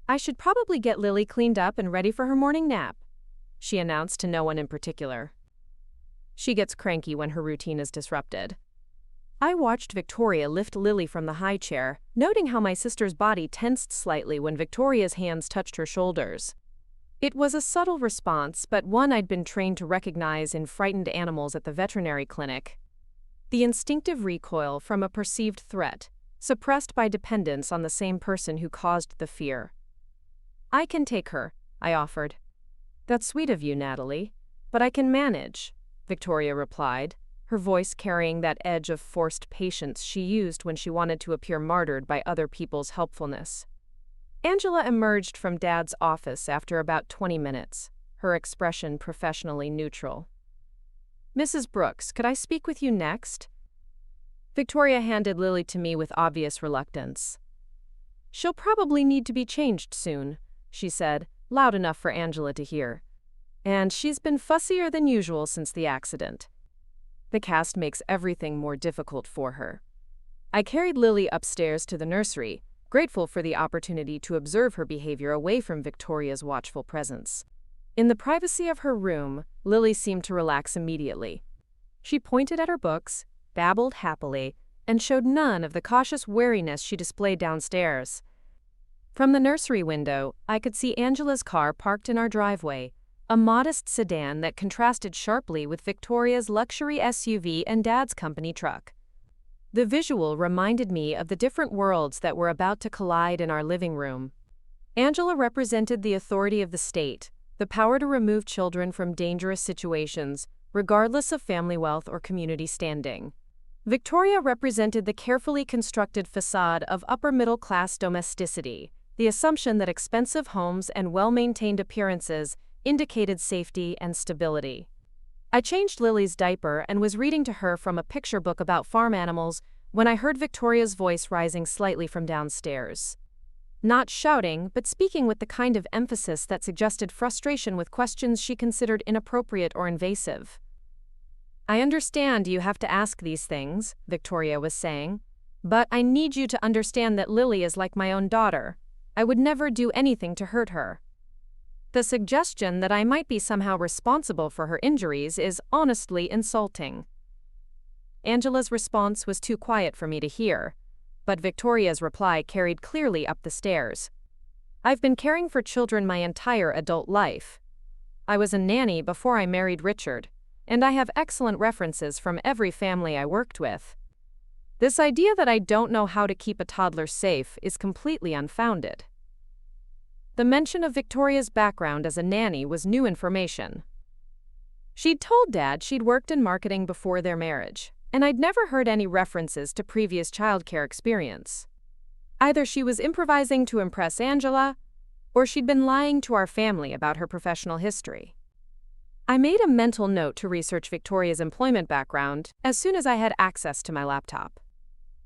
S1: "I should probably get Lily cleaned up and ready for her morning nap," she announced to no one in particular. She gets cranky when her routine is disrupted. I watched Victoria lift Lily from the high chair, noting how my sister's body tensed slightly when Victoria's hands touched her shoulders. It was a subtle response, but one I'd been trained to recognize in frightened animals at the veterinary clinic. The instinctive recoil from a perceived threat, suppressed by dependence on the same person who caused the fear. "I can take her," I offered. "That's sweet of you, Natalie, but I can manage," Victoria replied, her voice carrying that edge of forced patience she used when she wanted to appear martyred by other people's helpfulness. Angela emerged from Dad's office after about 20 minutes, her expression professionally neutral. "Mrs. Brooks, could I speak with you next?" Victoria handed Lily to me with obvious reluctance. "She'll probably need to be changed soon," she said, loud enough for Angela to hear. "And she's been fussier than usual since the accident. The cast makes everything more difficult for her." I carried Lily upstairs to the nursery, grateful for the opportunity to observe her behavior away from Victoria's watchful presence. In the privacy of her room, Lily seemed to relax immediately. She pointed at her books, babbled happily, and showed none of the cautious wariness she displayed downstairs. From the nursery window, I could see Angela's car parked in our driveway, a modest sedan that contrasted sharply with Victoria's luxury SUV and Dad's company truck. The visual reminded me of the different worlds that were about to collide in our living room. Angela represented the authority of the state, the power to remove children from dangerous situations, regardless of family wealth or community standing. Victoria represented the carefully constructed facade of upper-middle-class domesticity, the assumption that expensive homes and well-maintained appearances indicated safety and stability. I changed Lily's diaper and was reading to her from a picture book about farm animals when I heard Victoria's voice rising slightly from downstairs. Not shouting, but speaking with the kind of emphasis that suggested frustration with questions she considered inappropriate or invasive. "I understand you have to ask these things," Victoria was saying, "but I need you to understand that Lily is like my own daughter. I would never do anything to hurt her. The suggestion that I might be somehow responsible for her injuries is honestly insulting." Angela's response was too quiet for me to hear, but Victoria's reply carried clearly up the stairs. "I've been caring for children my entire adult life. I was a nanny before I married Richard, and I have excellent references from every family I worked with. This idea that I don't know how to keep a toddler safe is completely unfounded." The mention of Victoria's background as a nanny was new information. She'd told Dad she'd worked in marketing before their marriage, and I'd never heard any references to previous childcare experience. Either she was improvising to impress Angela, or she'd been lying to our family about her professional history. I made a mental note to research Victoria's employment background as soon as I had access to my laptop.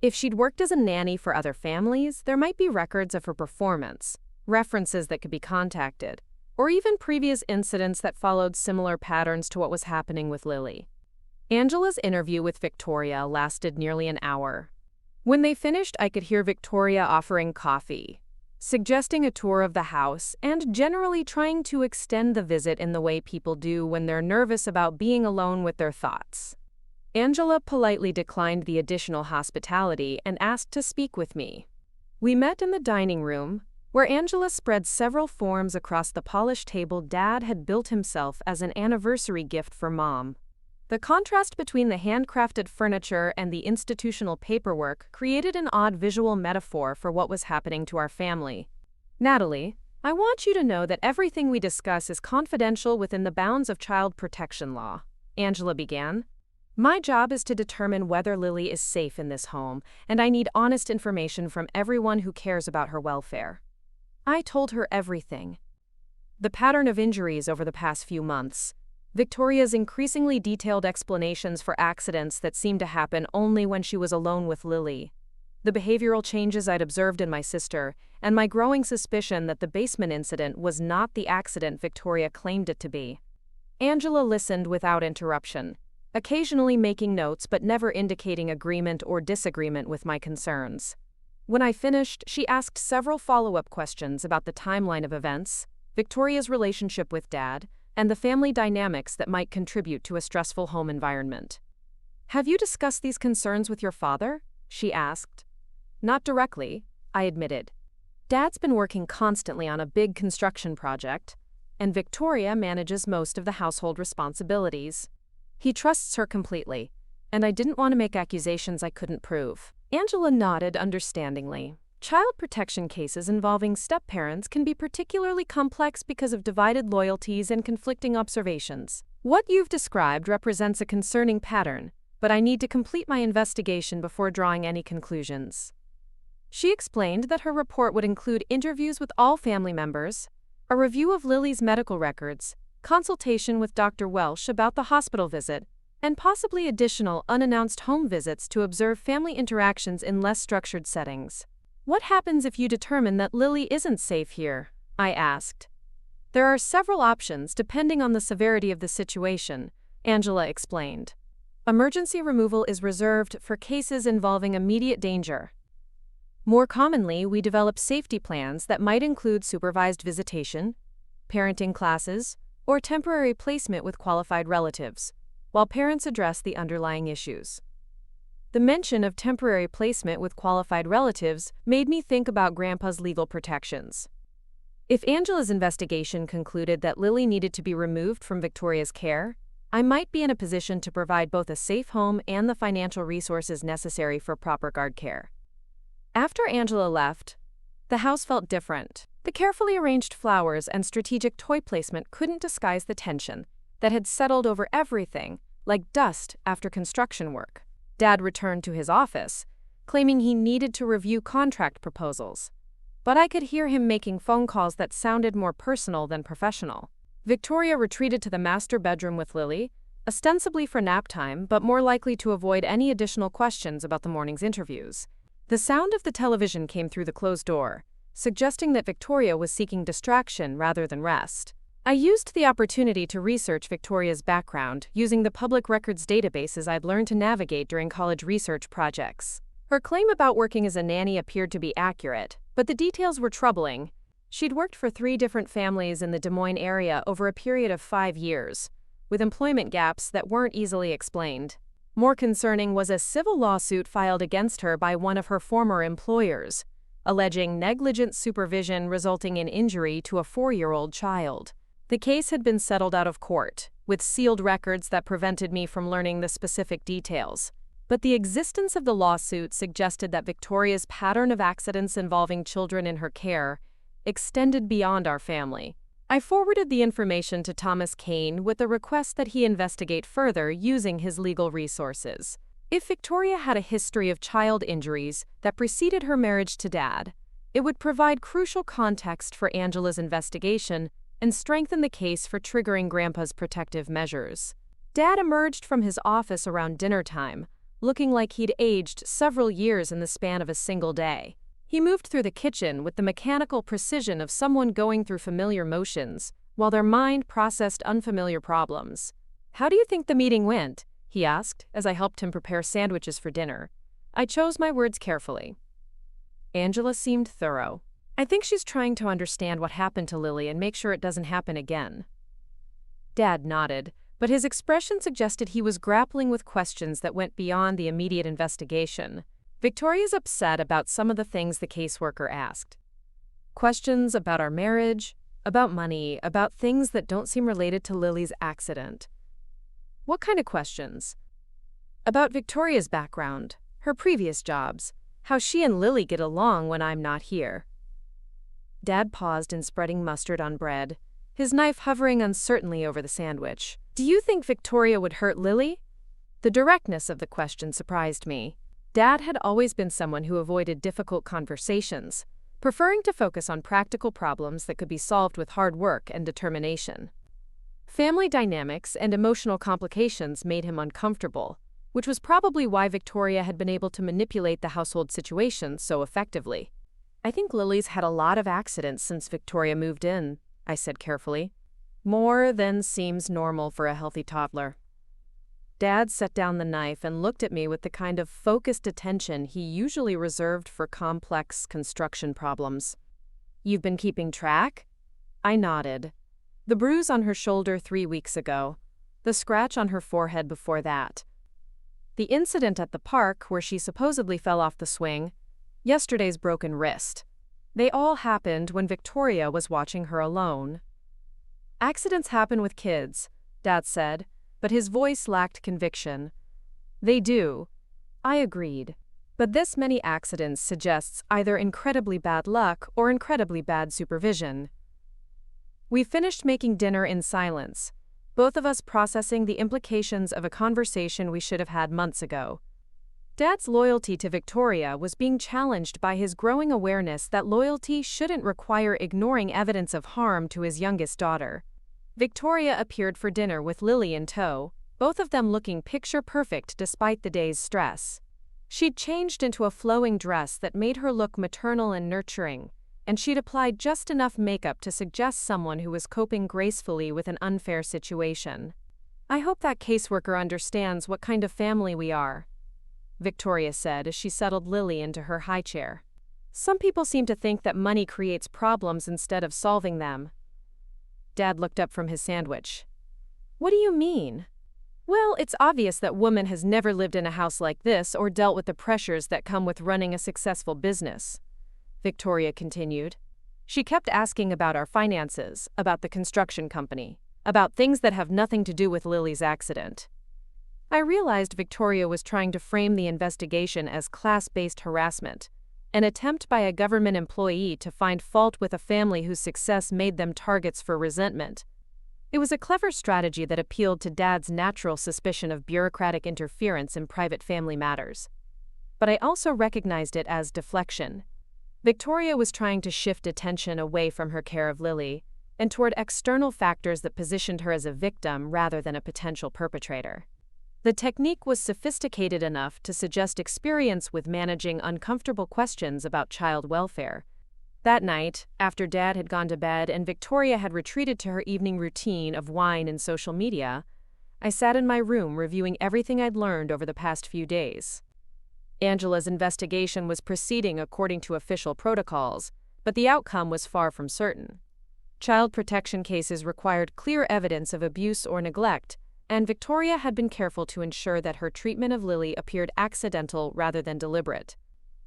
S1: If she'd worked as a nanny for other families, there might be records of her performance, references that could be contacted, or even previous incidents that followed similar patterns to what was happening with Lily. Angela's interview with Victoria lasted nearly an hour. When they finished, I could hear Victoria offering coffee, suggesting a tour of the house, and generally trying to extend the visit in the way people do when they're nervous about being alone with their thoughts. Angela politely declined the additional hospitality and asked to speak with me. We met in the dining room, where Angela spread several forms across the polished table Dad had built himself as an anniversary gift for Mom. The contrast between the handcrafted furniture and the institutional paperwork created an odd visual metaphor for what was happening to our family. "Natalie, I want you to know that everything we discuss is confidential within the bounds of child protection law," Angela began. "My job is to determine whether Lily is safe in this home, and I need honest information from everyone who cares about her welfare." I told her everything. The pattern of injuries over the past few months, Victoria's increasingly detailed explanations for accidents that seemed to happen only when she was alone with Lily, the behavioral changes I'd observed in my sister, and my growing suspicion that the basement incident was not the accident Victoria claimed it to be. Angela listened without interruption, occasionally making notes but never indicating agreement or disagreement with my concerns. When I finished, she asked several follow-up questions about the timeline of events, Victoria's relationship with Dad, and the family dynamics that might contribute to a stressful home environment. "Have you discussed these concerns with your father?" she asked. "Not directly," I admitted. "Dad's been working constantly on a big construction project, and Victoria manages most of the household responsibilities. He trusts her completely, and I didn't want to make accusations I couldn't prove." Angela nodded understandingly. Child protection cases involving step-parents can be particularly complex because of divided loyalties and conflicting observations. "What you've described represents a concerning pattern, but I need to complete my investigation before drawing any conclusions." She explained that her report would include interviews with all family members, a review of Lily's medical records, consultation with Dr. Welsh about the hospital visit, and possibly additional unannounced home visits to observe family interactions in less structured settings. "What happens if you determine that Lily isn't safe here?" I asked. "There are several options depending on the severity of the situation," Angela explained. "Emergency removal is reserved for cases involving immediate danger. More commonly, we develop safety plans that might include supervised visitation, parenting classes, or temporary placement with qualified relatives, while parents address the underlying issues." The mention of temporary placement with qualified relatives made me think about Grandpa's legal protections. If Angela's investigation concluded that Lily needed to be removed from Victoria's care, I might be in a position to provide both a safe home and the financial resources necessary for proper guard care. After Angela left, the house felt different. The carefully arranged flowers and strategic toy placement couldn't disguise the tension that had settled over everything, like dust after construction work. Dad returned to his office, claiming he needed to review contract proposals, but I could hear him making phone calls that sounded more personal than professional. Victoria retreated to the master bedroom with Lily, ostensibly for nap time, but more likely to avoid any additional questions about the morning's interviews. The sound of the television came through the closed door, suggesting that Victoria was seeking distraction rather than rest. I used the opportunity to research Victoria's background using the public records databases I'd learned to navigate during college research projects. Her claim about working as a nanny appeared to be accurate, but the details were troubling. She'd worked for 3 different families in the Des Moines area over a period of 5 years, with employment gaps that weren't easily explained. More concerning was a civil lawsuit filed against her by one of her former employers, alleging negligent supervision resulting in injury to a 4-year-old child. The case had been settled out of court, with sealed records that prevented me from learning the specific details. But the existence of the lawsuit suggested that Victoria's pattern of accidents involving children in her care extended beyond our family. I forwarded the information to Thomas Kane with a request that he investigate further using his legal resources. If Victoria had a history of child injuries that preceded her marriage to Dad, it would provide crucial context for Angela's investigation and strengthen the case for triggering Grandpa's protective measures. Dad emerged from his office around dinner time, looking like he'd aged several years in the span of a single day. He moved through the kitchen with the mechanical precision of someone going through familiar motions, while their mind processed unfamiliar problems. "How do you think the meeting went?" he asked, as I helped him prepare sandwiches for dinner. I chose my words carefully. Angela seemed thorough. "I think she's trying to understand what happened to Lily and make sure it doesn't happen again." Dad nodded, but his expression suggested he was grappling with questions that went beyond the immediate investigation. "Victoria's upset about some of the things the caseworker asked. Questions about our marriage, about money, about things that don't seem related to Lily's accident." "What kind of questions?" "About Victoria's background, her previous jobs, how she and Lily get along when I'm not here." Dad paused in spreading mustard on bread, his knife hovering uncertainly over the sandwich. "Do you think Victoria would hurt Lily?" The directness of the question surprised me. Dad had always been someone who avoided difficult conversations, preferring to focus on practical problems that could be solved with hard work and determination. Family dynamics and emotional complications made him uncomfortable, which was probably why Victoria had been able to manipulate the household situation so effectively. "I think Lily's had a lot of accidents since Victoria moved in," I said carefully. "More than seems normal for a healthy toddler." Dad set down the knife and looked at me with the kind of focused attention he usually reserved for complex construction problems. "You've been keeping track?" I nodded. The bruise on her shoulder 3 weeks ago. The scratch on her forehead before that. The incident at the park where she supposedly fell off the swing. Yesterday's broken wrist. They all happened when Victoria was watching her alone. "Accidents happen with kids," Dad said, but his voice lacked conviction. "They do." I agreed. But this many accidents suggests either incredibly bad luck or incredibly bad supervision. We finished making dinner in silence, both of us processing the implications of a conversation we should have had months ago. Dad's loyalty to Victoria was being challenged by his growing awareness that loyalty shouldn't require ignoring evidence of harm to his youngest daughter. Victoria appeared for dinner with Lily in tow, both of them looking picture-perfect despite the day's stress. She'd changed into a flowing dress that made her look maternal and nurturing, and she'd applied just enough makeup to suggest someone who was coping gracefully with an unfair situation. "I hope that caseworker understands what kind of family we are," Victoria said as she settled Lily into her high chair. "Some people seem to think that money creates problems instead of solving them." Dad looked up from his sandwich. "What do you mean?" "Well, it's obvious that woman has never lived in a house like this or dealt with the pressures that come with running a successful business," Victoria continued. "She kept asking about our finances, about the construction company, about things that have nothing to do with Lily's accident." I realized Victoria was trying to frame the investigation as class-based harassment, an attempt by a government employee to find fault with a family whose success made them targets for resentment. It was a clever strategy that appealed to Dad's natural suspicion of bureaucratic interference in private family matters. But I also recognized it as deflection. Victoria was trying to shift attention away from her care of Lily and toward external factors that positioned her as a victim rather than a potential perpetrator. The technique was sophisticated enough to suggest experience with managing uncomfortable questions about child welfare. That night, after Dad had gone to bed and Victoria had retreated to her evening routine of wine and social media, I sat in my room reviewing everything I'd learned over the past few days. Angela's investigation was proceeding according to official protocols, but the outcome was far from certain. Child protection cases required clear evidence of abuse or neglect, and Victoria had been careful to ensure that her treatment of Lily appeared accidental rather than deliberate.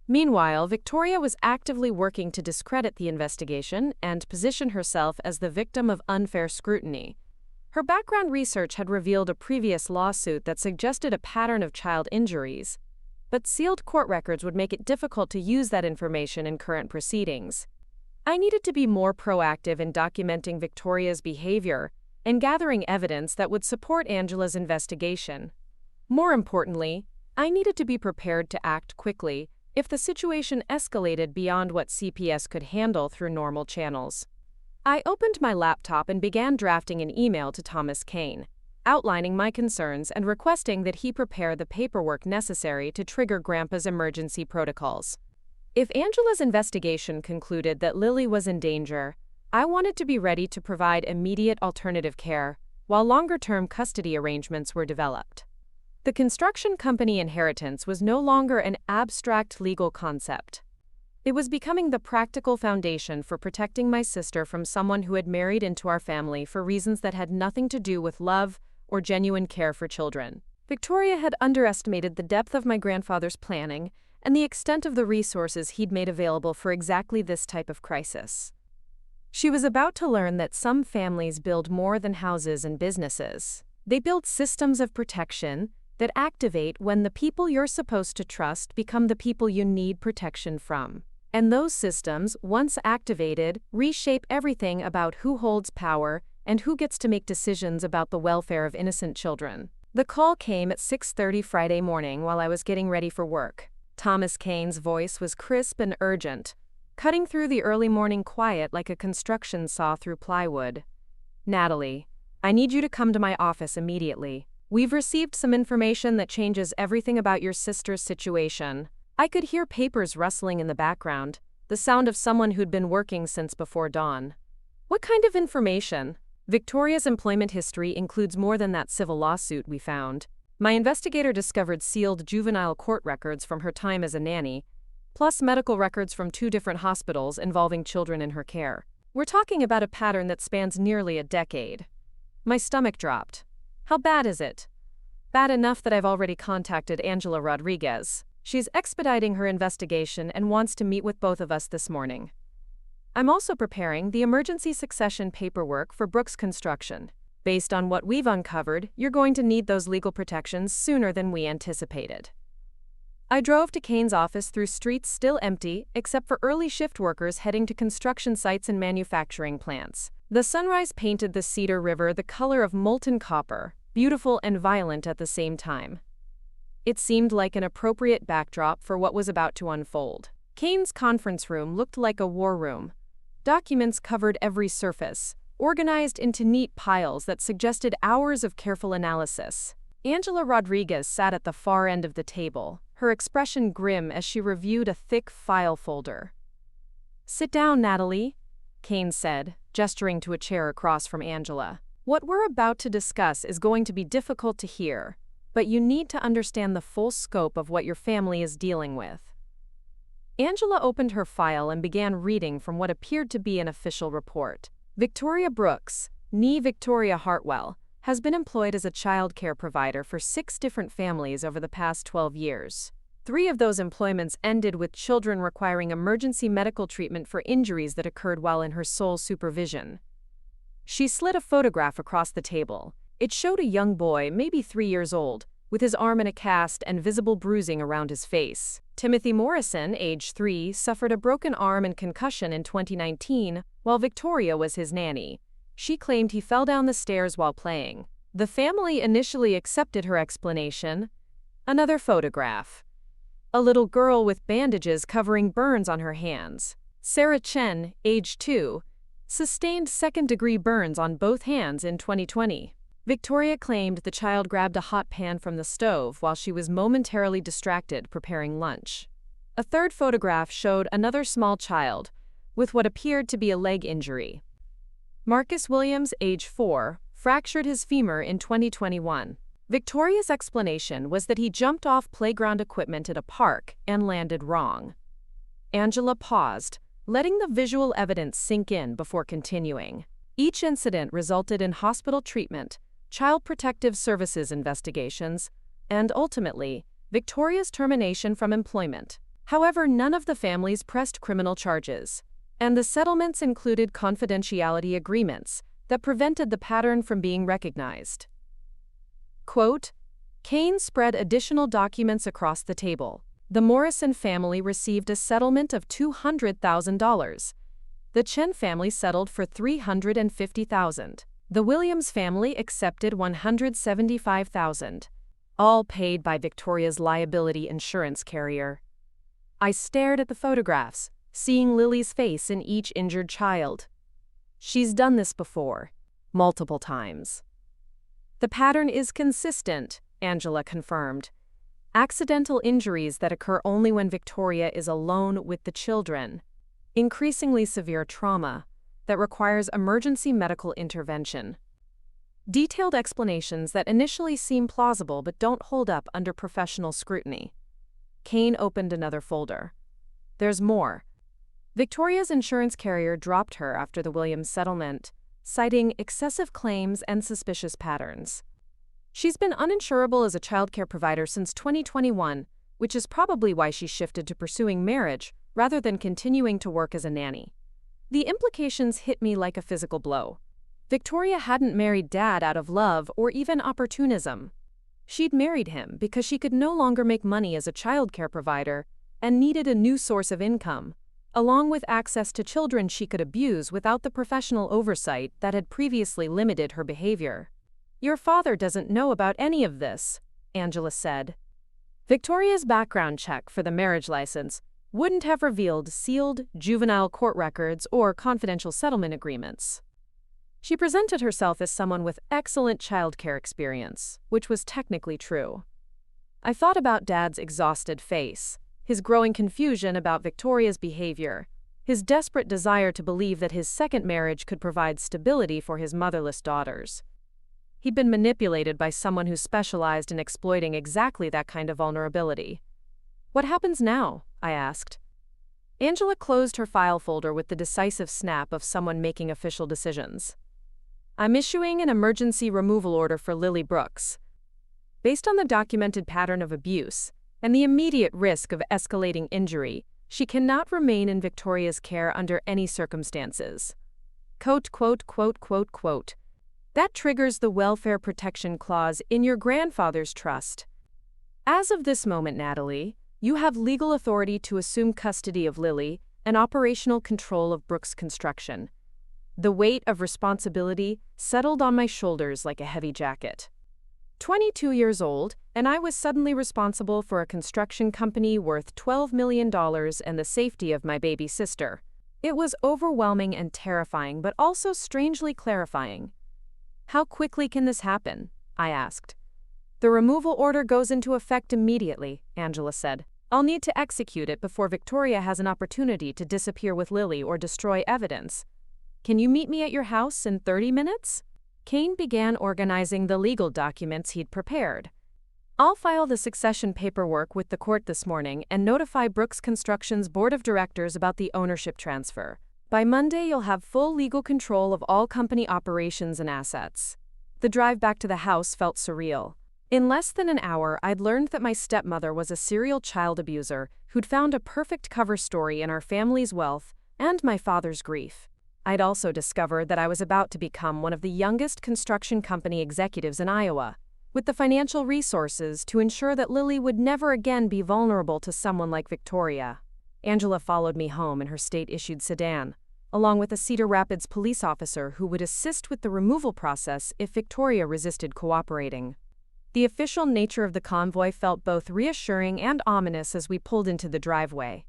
S1: Meanwhile, Victoria was actively working to discredit the investigation and position herself as the victim of unfair scrutiny. Her background research had revealed a previous lawsuit that suggested a pattern of child injuries, but sealed court records would make it difficult to use that information in current proceedings. I needed to be more proactive in documenting Victoria's behavior and gathering evidence that would support Angela's investigation. More importantly, I needed to be prepared to act quickly if the situation escalated beyond what CPS could handle through normal channels. I opened my laptop and began drafting an email to Thomas Kane, outlining my concerns and requesting that he prepare the paperwork necessary to trigger Grandpa's emergency protocols. If Angela's investigation concluded that Lily was in danger, I wanted to be ready to provide immediate alternative care, while longer-term custody arrangements were developed. The construction company inheritance was no longer an abstract legal concept. It was becoming the practical foundation for protecting my sister from someone who had married into our family for reasons that had nothing to do with love or genuine care for children. Victoria had underestimated the depth of my grandfather's planning and the extent of the resources he'd made available for exactly this type of crisis. She was about to learn that some families build more than houses and businesses. They build systems of protection that activate when the people you're supposed to trust become the people you need protection from. And those systems, once activated, reshape everything about who holds power and who gets to make decisions about the welfare of innocent children. The call came at 6:30 Friday morning while I was getting ready for work. Thomas Kane's voice was crisp and urgent, cutting through the early morning quiet like a construction saw through plywood. "Natalie, I need you to come to my office immediately. We've received some information that changes everything about your sister's situation." I could hear papers rustling in the background, the sound of someone who'd been working since before dawn. "What kind of information?" "Victoria's employment history includes more than that civil lawsuit we found," My investigator discovered sealed juvenile court records from her time as a nanny, plus medical records from 2 different hospitals involving children in her care. We're talking about a pattern that spans nearly a decade. My stomach dropped. How bad is it? Bad enough that I've already contacted Angela Rodriguez. She's expediting her investigation and wants to meet with both of us this morning. I'm also preparing the emergency succession paperwork for Brooks Construction. Based on what we've uncovered, you're going to need those legal protections sooner than we anticipated. I drove to Kane's office through streets still empty, except for early shift workers heading to construction sites and manufacturing plants. The sunrise painted the Cedar River the color of molten copper, beautiful and violent at the same time. It seemed like an appropriate backdrop for what was about to unfold. Kane's conference room looked like a war room. Documents covered every surface, organized into neat piles that suggested hours of careful analysis. Angela Rodriguez sat at the far end of the table, her expression grim as she reviewed a thick file folder. "Sit down, Natalie," Kane said, gesturing to a chair across from Angela. "What we're about to discuss is going to be difficult to hear, but you need to understand the full scope of what your family is dealing with." Angela opened her file and began reading from what appeared to be an official report. Victoria Brooks, née Victoria Hartwell, has been employed as a child care provider for 6 different families over the past 12 years. 3 of those employments ended with children requiring emergency medical treatment for injuries that occurred while in her sole supervision. She slid a photograph across the table. It showed a young boy, maybe 3 years old, with his arm in a cast and visible bruising around his face. Timothy Morrison, age 3, suffered a broken arm and concussion in 2019, while Victoria was his nanny. She claimed he fell down the stairs while playing. The family initially accepted her explanation. Another photograph. A little girl with bandages covering burns on her hands. Sarah Chen, age 2, sustained second-degree burns on both hands in 2020. Victoria claimed the child grabbed a hot pan from the stove while she was momentarily distracted preparing lunch. A third photograph showed another small child with what appeared to be a leg injury. Marcus Williams, age 4, fractured his femur in 2021. Victoria's explanation was that he jumped off playground equipment at a park and landed wrong. Angela paused, letting the visual evidence sink in before continuing. Each incident resulted in hospital treatment, Child Protective Services investigations, and ultimately, Victoria's termination from employment. However, none of the families pressed criminal charges, and the settlements included confidentiality agreements that prevented the pattern from being recognized. Quote, Kane spread additional documents across the table. The Morrison family received a settlement of $200,000. The Chen family settled for $350,000. The Williams family accepted $175,000, all paid by Victoria's liability insurance carrier. I stared at the photographs, seeing Lily's face in each injured child. She's done this before, multiple times. The pattern is consistent, Angela confirmed. Accidental injuries that occur only when Victoria is alone with the children. Increasingly severe trauma that requires emergency medical intervention. Detailed explanations that initially seem plausible but don't hold up under professional scrutiny. Kane opened another folder. There's more. Victoria's insurance carrier dropped her after the Williams settlement, citing excessive claims and suspicious patterns. She's been uninsurable as a childcare provider since 2021, which is probably why she shifted to pursuing marriage rather than continuing to work as a nanny. The implications hit me like a physical blow. Victoria hadn't married Dad out of love or even opportunism. She'd married him because she could no longer make money as a childcare provider and needed a new source of income, along with access to children she could abuse without the professional oversight that had previously limited her behavior. Your father doesn't know about any of this, Angela said. Victoria's background check for the marriage license wouldn't have revealed sealed juvenile court records or confidential settlement agreements. She presented herself as someone with excellent childcare experience, which was technically true. I thought about Dad's exhausted face, his growing confusion about Victoria's behavior, his desperate desire to believe that his second marriage could provide stability for his motherless daughters. He'd been manipulated by someone who specialized in exploiting exactly that kind of vulnerability. "What happens now?" I asked. Angela closed her file folder with the decisive snap of someone making official decisions. "I'm issuing an emergency removal order for Lily Brooks. Based on the documented pattern of abuse and the immediate risk of escalating injury, she cannot remain in Victoria's care under any circumstances." Quote, quote, quote, quote, quote. That triggers the Welfare Protection Clause in your grandfather's trust. As of this moment, Natalie, you have legal authority to assume custody of Lily and operational control of Brooks Construction. The weight of responsibility settled on my shoulders like a heavy jacket. 22 years old, and I was suddenly responsible for a construction company worth $12 million and the safety of my baby sister. It was overwhelming and terrifying, but also strangely clarifying. "How quickly can this happen?" I asked. "The removal order goes into effect immediately," Angela said. "I'll need to execute it before Victoria has an opportunity to disappear with Lily or destroy evidence. Can you meet me at your house in 30 minutes? Kane began organizing the legal documents he'd prepared. "I'll file the succession paperwork with the court this morning and notify Brooks Construction's board of directors about the ownership transfer. By Monday, you'll have full legal control of all company operations and assets." The drive back to the house felt surreal. In less than an hour, I'd learned that my stepmother was a serial child abuser who'd found a perfect cover story in our family's wealth and my father's grief. I'd also discovered that I was about to become one of the youngest construction company executives in Iowa, with the financial resources to ensure that Lily would never again be vulnerable to someone like Victoria. Angela followed me home in her state-issued sedan, along with a Cedar Rapids police officer who would assist with the removal process if Victoria resisted cooperating. The official nature of the convoy felt both reassuring and ominous as we pulled into the driveway.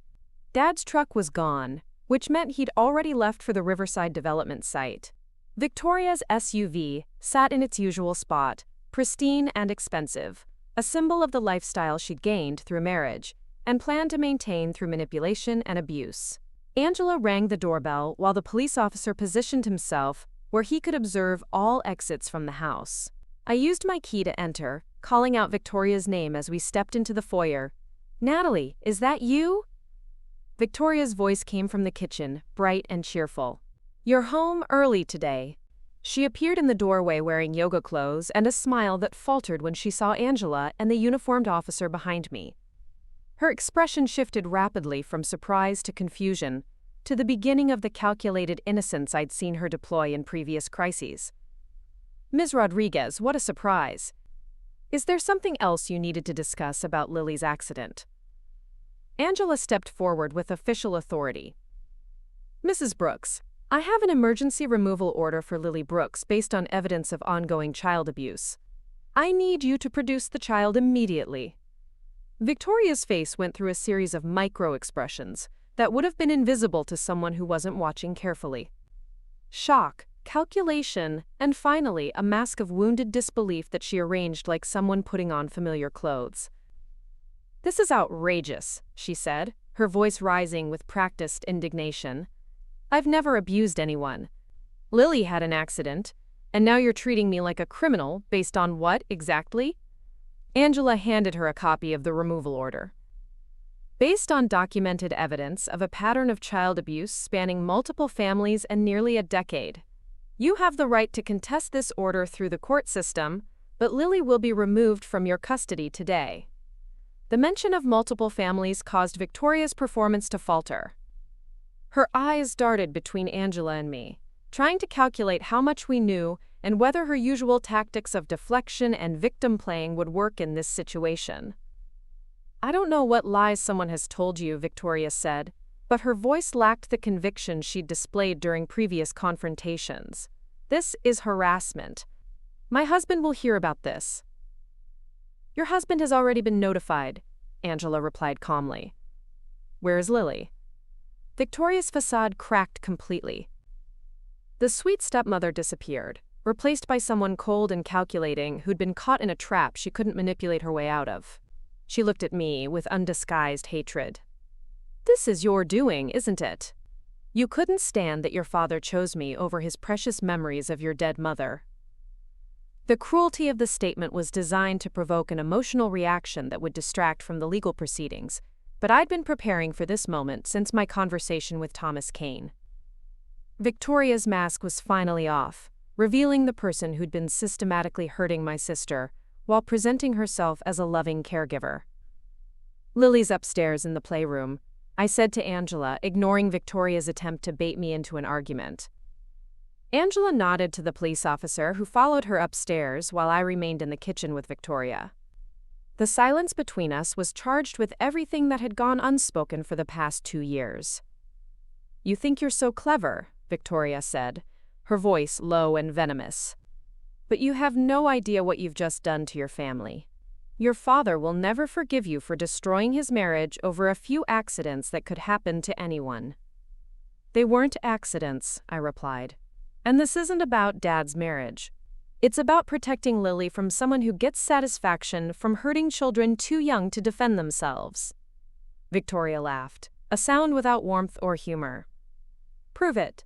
S1: Dad's truck was gone, which meant he'd already left for the Riverside Development site. Victoria's SUV sat in its usual spot, pristine and expensive, a symbol of the lifestyle she'd gained through marriage and planned to maintain through manipulation and abuse. Angela rang the doorbell while the police officer positioned himself where he could observe all exits from the house. I used my key to enter, calling out Victoria's name as we stepped into the foyer. "Natalie, is that you?" Victoria's voice came from the kitchen, bright and cheerful. "You're home early today." She appeared in the doorway wearing yoga clothes and a smile that faltered when she saw Angela and the uniformed officer behind me. Her expression shifted rapidly from surprise to confusion, to the beginning of the calculated innocence I'd seen her deploy in previous crises. "Ms. Rodriguez, what a surprise. Is there something else you needed to discuss about Lily's accident?" Angela stepped forward with official authority. "Mrs. Brooks, I have an emergency removal order for Lily Brooks based on evidence of ongoing child abuse. I need you to produce the child immediately." Victoria's face went through a series of micro-expressions that would have been invisible to someone who wasn't watching carefully. Shock, calculation, and finally a mask of wounded disbelief that she arranged like someone putting on familiar clothes. "This is outrageous," she said, her voice rising with practiced indignation. "I've never abused anyone. Lily had an accident, and now you're treating me like a criminal based on what, exactly?" Angela handed her a copy of the removal order. "Based on documented evidence of a pattern of child abuse spanning multiple families and nearly a decade, you have the right to contest this order through the court system, but Lily will be removed from your custody today." The mention of multiple families caused Victoria's performance to falter. Her eyes darted between Angela and me, trying to calculate how much we knew and whether her usual tactics of deflection and victim playing would work in this situation. "I don't know what lies someone has told you," Victoria said, but her voice lacked the conviction she'd displayed during previous confrontations. "This is harassment. My husband will hear about this." "Your husband has already been notified," Angela replied calmly. "Where is Lily?" Victoria's facade cracked completely. The sweet stepmother disappeared, replaced by someone cold and calculating who'd been caught in a trap she couldn't manipulate her way out of. She looked at me with undisguised hatred. "This is your doing, isn't it? You couldn't stand that your father chose me over his precious memories of your dead mother." The cruelty of the statement was designed to provoke an emotional reaction that would distract from the legal proceedings, but I'd been preparing for this moment since my conversation with Thomas Kane. Victoria's mask was finally off, revealing the person who'd been systematically hurting my sister, while presenting herself as a loving caregiver. "Lily's upstairs in the playroom," I said to Angela, ignoring Victoria's attempt to bait me into an argument. Angela nodded to the police officer who followed her upstairs while I remained in the kitchen with Victoria. The silence between us was charged with everything that had gone unspoken for the past 2 years. "You think you're so clever," Victoria said, her voice low and venomous. "But you have no idea what you've just done to your family. Your father will never forgive you for destroying his marriage over a few accidents that could happen to anyone." "They weren't accidents," I replied. "And this isn't about Dad's marriage. It's about protecting Lily from someone who gets satisfaction from hurting children too young to defend themselves." Victoria laughed, a sound without warmth or humor. "Prove it.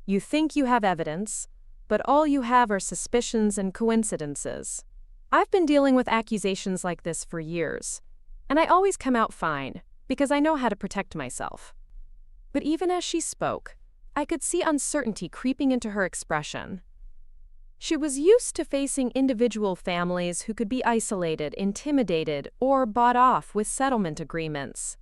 S1: You think you have evidence, but all you have are suspicions and coincidences. I've been dealing with accusations like this for years, and I always come out fine because I know how to protect myself." But even as she spoke, I could see uncertainty creeping into her expression. She was used to facing individual families who could be isolated, intimidated, or bought off with settlement agreements.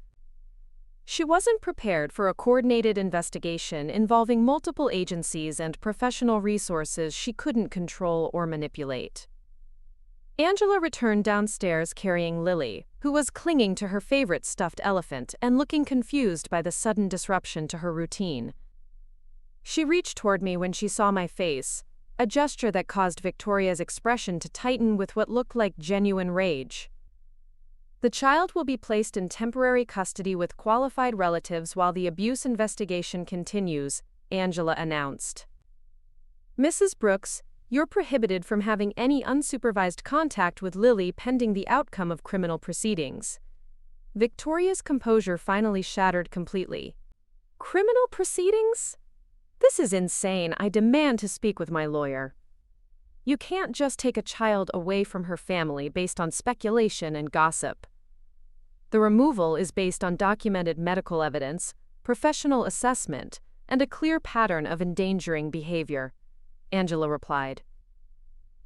S1: She wasn't prepared for a coordinated investigation involving multiple agencies and professional resources she couldn't control or manipulate. Angela returned downstairs carrying Lily, who was clinging to her favorite stuffed elephant and looking confused by the sudden disruption to her routine. She reached toward me when she saw my face, a gesture that caused Victoria's expression to tighten with what looked like genuine rage. "The child will be placed in temporary custody with qualified relatives while the abuse investigation continues," Angela announced. "Mrs. Brooks, you're prohibited from having any unsupervised contact with Lily pending the outcome of criminal proceedings." Victoria's composure finally shattered completely. "Criminal proceedings? This is insane. I demand to speak with my lawyer." "You can't just take a child away from her family based on speculation and gossip. The removal is based on documented medical evidence, professional assessment, and a clear pattern of endangering behavior," Angela replied.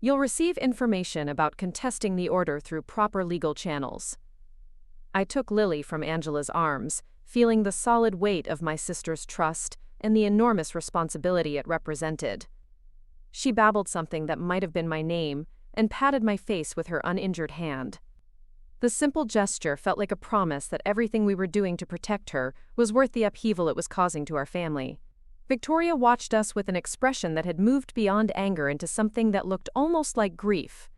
S1: "You'll receive information about contesting the order through proper legal channels." I took Lily from Angela's arms, feeling the solid weight of my sister's trust and the enormous responsibility it represented. She babbled something that might have been my name and patted my face with her uninjured hand. The simple gesture felt like a promise that everything we were doing to protect her was worth the upheaval it was causing to our family. Victoria watched us with an expression that had moved beyond anger into something that looked almost like grief.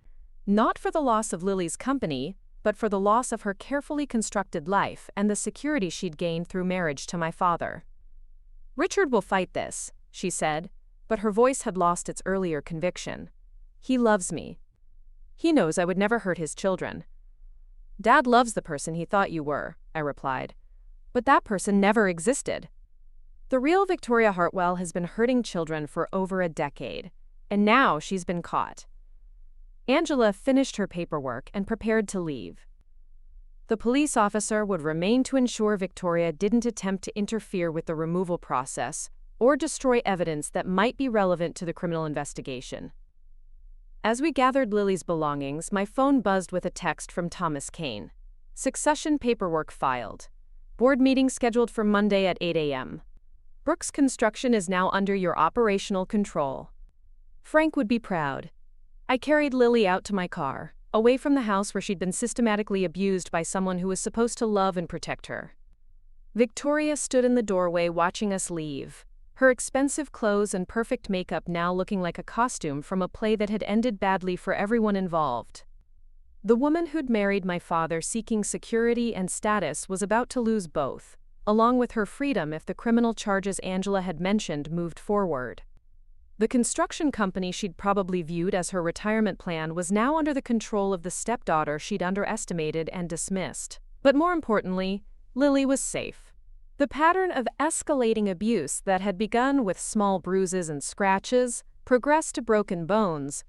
S1: Not for the loss of Lily's company, but for the loss of her carefully constructed life and the security she'd gained through marriage to my father. "Richard will fight this," she said, but her voice had lost its earlier conviction. "He loves me. He knows I would never hurt his children." "Dad loves the person he thought you were," I replied. "But that person never existed." The real Victoria Hartwell has been hurting children for over a decade, and now she's been caught. Angela finished her paperwork and prepared to leave. The police officer would remain to ensure Victoria didn't attempt to interfere with the removal process or destroy evidence that might be relevant to the criminal investigation. As we gathered Lily's belongings, my phone buzzed with a text from Thomas Kane. "Succession paperwork filed. Board meeting scheduled for Monday at 8 a.m. Brooks Construction is now under your operational control. Frank would be proud." I carried Lily out to my car, away from the house where she'd been systematically abused by someone who was supposed to love and protect her. Victoria stood in the doorway watching us leave, her expensive clothes and perfect makeup now looking like a costume from a play that had ended badly for everyone involved. The woman who'd married my father seeking security and status was about to lose both, along with her freedom if the criminal charges Angela had mentioned moved forward. The construction company she'd probably viewed as her retirement plan was now under the control of the stepdaughter she'd underestimated and dismissed. But more importantly, Lily was safe. The pattern of escalating abuse that had begun with small bruises and scratches progressed to broken bones,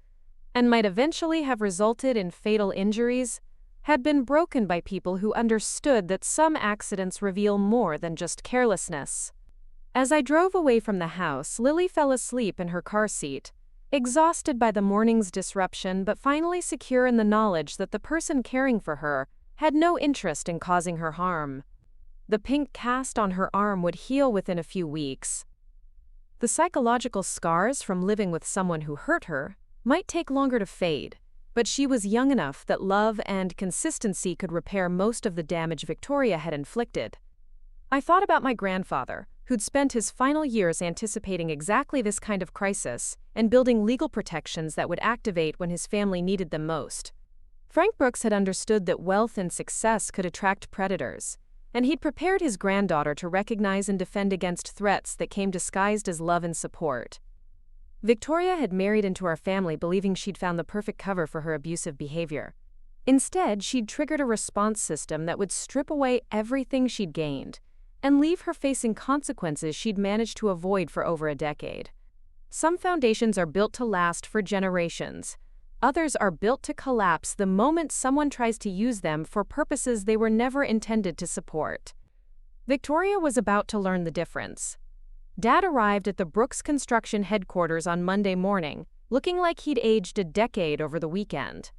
S1: and might eventually have resulted in fatal injuries, had been broken by people who understood that some accidents reveal more than just carelessness. As I drove away from the house, Lily fell asleep in her car seat, exhausted by the morning's disruption but finally secure in the knowledge that the person caring for her had no interest in causing her harm. The pink cast on her arm would heal within a few weeks. The psychological scars from living with someone who hurt her might take longer to fade, but she was young enough that love and consistency could repair most of the damage Victoria had inflicted. I thought about my grandfather, who'd spent his final years anticipating exactly this kind of crisis and building legal protections that would activate when his family needed them most. Frank Brooks had understood that wealth and success could attract predators, and he'd prepared his granddaughter to recognize and defend against threats that came disguised as love and support. Victoria had married into our family believing she'd found the perfect cover for her abusive behavior. Instead, she'd triggered a response system that would strip away everything she'd gained and leave her facing consequences she'd managed to avoid for over a decade. Some foundations are built to last for generations. Others are built to collapse the moment someone tries to use them for purposes they were never intended to support. Victoria was about to learn the difference. Dad arrived at the Brooks Construction headquarters on Monday morning, looking like he'd aged a decade over the weekend.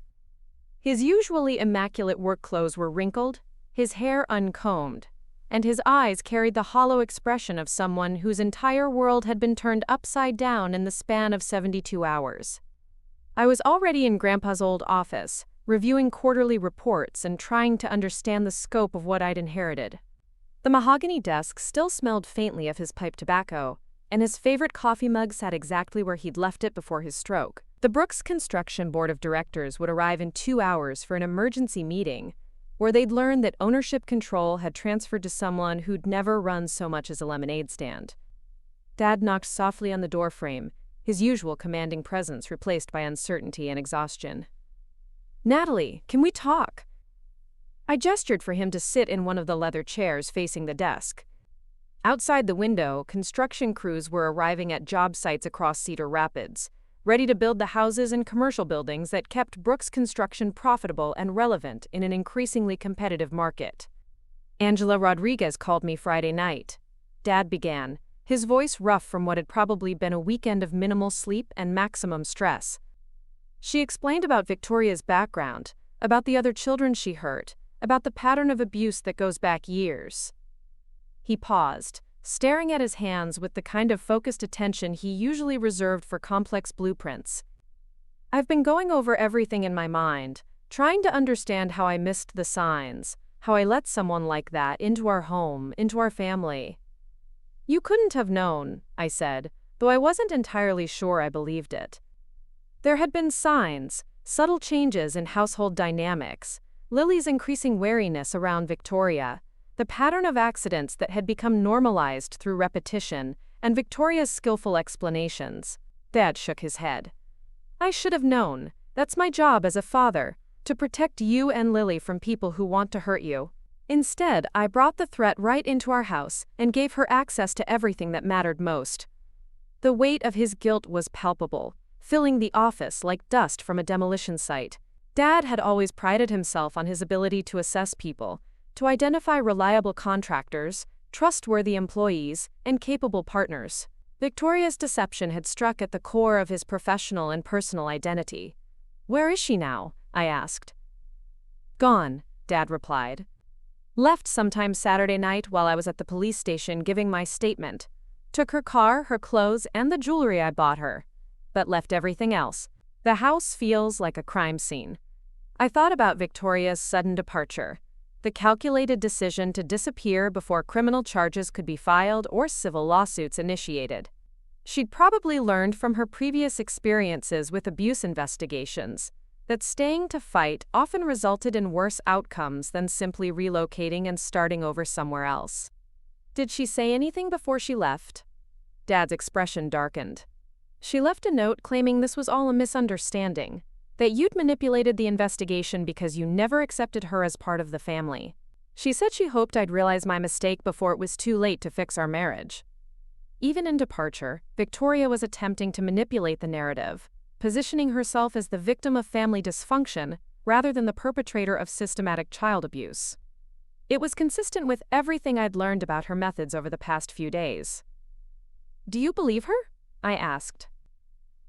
S1: His usually immaculate work clothes were wrinkled, his hair uncombed, and his eyes carried the hollow expression of someone whose entire world had been turned upside down in the span of 72 hours. I was already in Grandpa's old office, reviewing quarterly reports and trying to understand the scope of what I'd inherited. The mahogany desk still smelled faintly of his pipe tobacco, and his favorite coffee mug sat exactly where he'd left it before his stroke. The Brooks Construction Board of Directors would arrive in 2 hours for an emergency meeting, where they'd learn that ownership control had transferred to someone who'd never run so much as a lemonade stand. Dad knocked softly on the doorframe, his usual commanding presence replaced by uncertainty and exhaustion. "Natalie, can we talk?" I gestured for him to sit in one of the leather chairs facing the desk. Outside the window, construction crews were arriving at job sites across Cedar Rapids, ready to build the houses and commercial buildings that kept Brooks Construction profitable and relevant in an increasingly competitive market. "Angela Rodriguez called me Friday night," Dad began, his voice rough from what had probably been a weekend of minimal sleep and maximum stress. She explained about Victoria's background, about the other children she hurt, about the pattern of abuse that goes back years. He paused, staring at his hands with the kind of focused attention he usually reserved for complex blueprints. "I've been going over everything in my mind, trying to understand how I missed the signs, how I let someone like that into our home, into our family." "You couldn't have known," I said, though I wasn't entirely sure I believed it. There had been signs, subtle changes in household dynamics, Lily's increasing wariness around Victoria, the pattern of accidents that had become normalized through repetition, and Victoria's skillful explanations. Dad shook his head. "I should have known. That's my job as a father, to protect you and Lily from people who want to hurt you." Instead, I brought the threat right into our house and gave her access to everything that mattered most. The weight of his guilt was palpable, filling the office like dust from a demolition site. Dad had always prided himself on his ability to assess people, to identify reliable contractors, trustworthy employees, and capable partners. Victoria's deception had struck at the core of his professional and personal identity. "Where is she now?" I asked. "Gone," Dad replied. "Left sometime Saturday night while I was at the police station giving my statement. Took her car, her clothes, and the jewelry I bought her. But left everything else. The house feels like a crime scene." I thought about Victoria's sudden departure, the calculated decision to disappear before criminal charges could be filed or civil lawsuits initiated. She'd probably learned from her previous experiences with abuse investigations that staying to fight often resulted in worse outcomes than simply relocating and starting over somewhere else. "Did she say anything before she left?" Dad's expression darkened. "She left a note claiming this was all a misunderstanding, that you'd manipulated the investigation because you never accepted her as part of the family. She said she hoped I'd realize my mistake before it was too late to fix our marriage." Even in departure, Victoria was attempting to manipulate the narrative, positioning herself as the victim of family dysfunction rather than the perpetrator of systematic child abuse. It was consistent with everything I'd learned about her methods over the past few days. "Do you believe her?" I asked.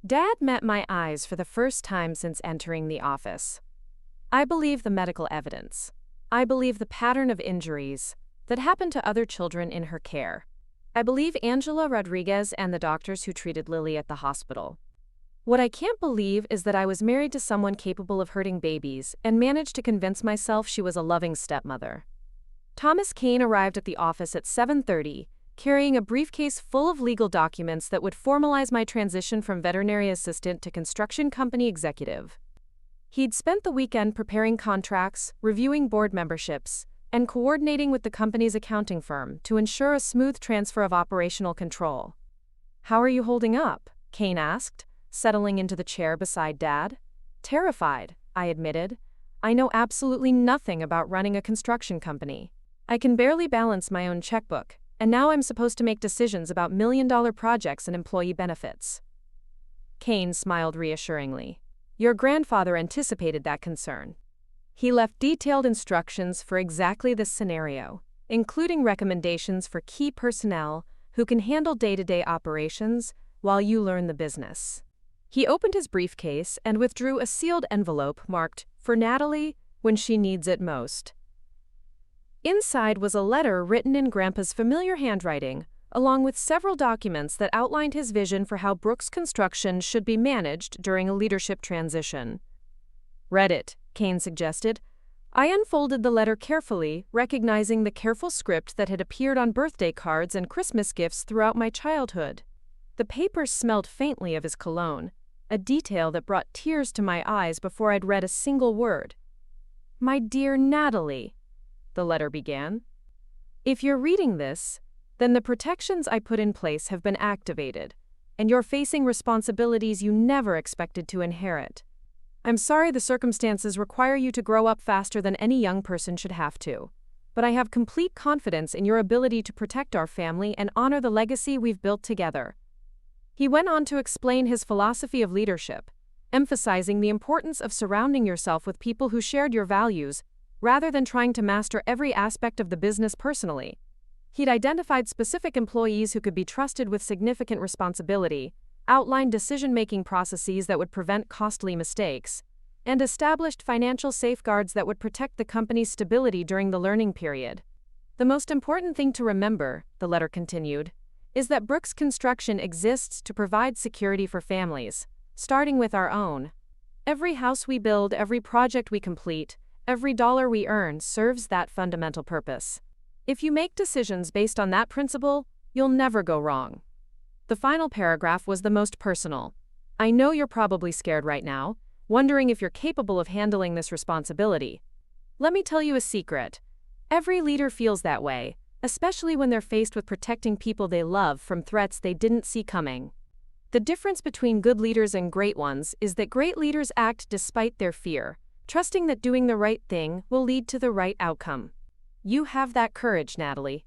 S1: Dad met my eyes for the first time since entering the office. "I believe the medical evidence. I believe the pattern of injuries that happened to other children in her care. I believe Angela Rodriguez and the doctors who treated Lily at the hospital. What I can't believe is that I was married to someone capable of hurting babies and managed to convince myself she was a loving stepmother." Thomas Kane arrived at the office at 7:30, carrying a briefcase full of legal documents that would formalize my transition from veterinary assistant to construction company executive. He'd spent the weekend preparing contracts, reviewing board memberships, and coordinating with the company's accounting firm to ensure a smooth transfer of operational control. "How are you holding up?" Kane asked, settling into the chair beside Dad. "Terrified," I admitted. "I know absolutely nothing about running a construction company. I can barely balance my own checkbook, and now I'm supposed to make decisions about million-dollar projects and employee benefits." Kane smiled reassuringly. "Your grandfather anticipated that concern. He left detailed instructions for exactly this scenario, including recommendations for key personnel who can handle day-to-day operations while you learn the business." He opened his briefcase and withdrew a sealed envelope marked, "For Natalie, when she needs it most." Inside was a letter written in Grandpa's familiar handwriting, along with several documents that outlined his vision for how Brooks Construction should be managed during a leadership transition. "Read it," Kane suggested. I unfolded the letter carefully, recognizing the careful script that had appeared on birthday cards and Christmas gifts throughout my childhood. The paper smelled faintly of his cologne, a detail that brought tears to my eyes before I'd read a single word. "My dear Natalie," the letter began. "If you're reading this, then the protections I put in place have been activated, and you're facing responsibilities you never expected to inherit. I'm sorry the circumstances require you to grow up faster than any young person should have to, but I have complete confidence in your ability to protect our family and honor the legacy we've built together." He went on to explain his philosophy of leadership, emphasizing the importance of surrounding yourself with people who shared your values, rather than trying to master every aspect of the business personally. He'd identified specific employees who could be trusted with significant responsibility, outlined decision-making processes that would prevent costly mistakes, and established financial safeguards that would protect the company's stability during the learning period. "The most important thing to remember," the letter continued, "is that Brooks Construction exists to provide security for families, starting with our own. Every house we build, every project we complete, every dollar we earn serves that fundamental purpose. If you make decisions based on that principle, you'll never go wrong." The final paragraph was the most personal. "I know you're probably scared right now, wondering if you're capable of handling this responsibility. Let me tell you a secret. Every leader feels that way, especially when they're faced with protecting people they love from threats they didn't see coming. The difference between good leaders and great ones is that great leaders act despite their fear, trusting that doing the right thing will lead to the right outcome. You have that courage, Natalie.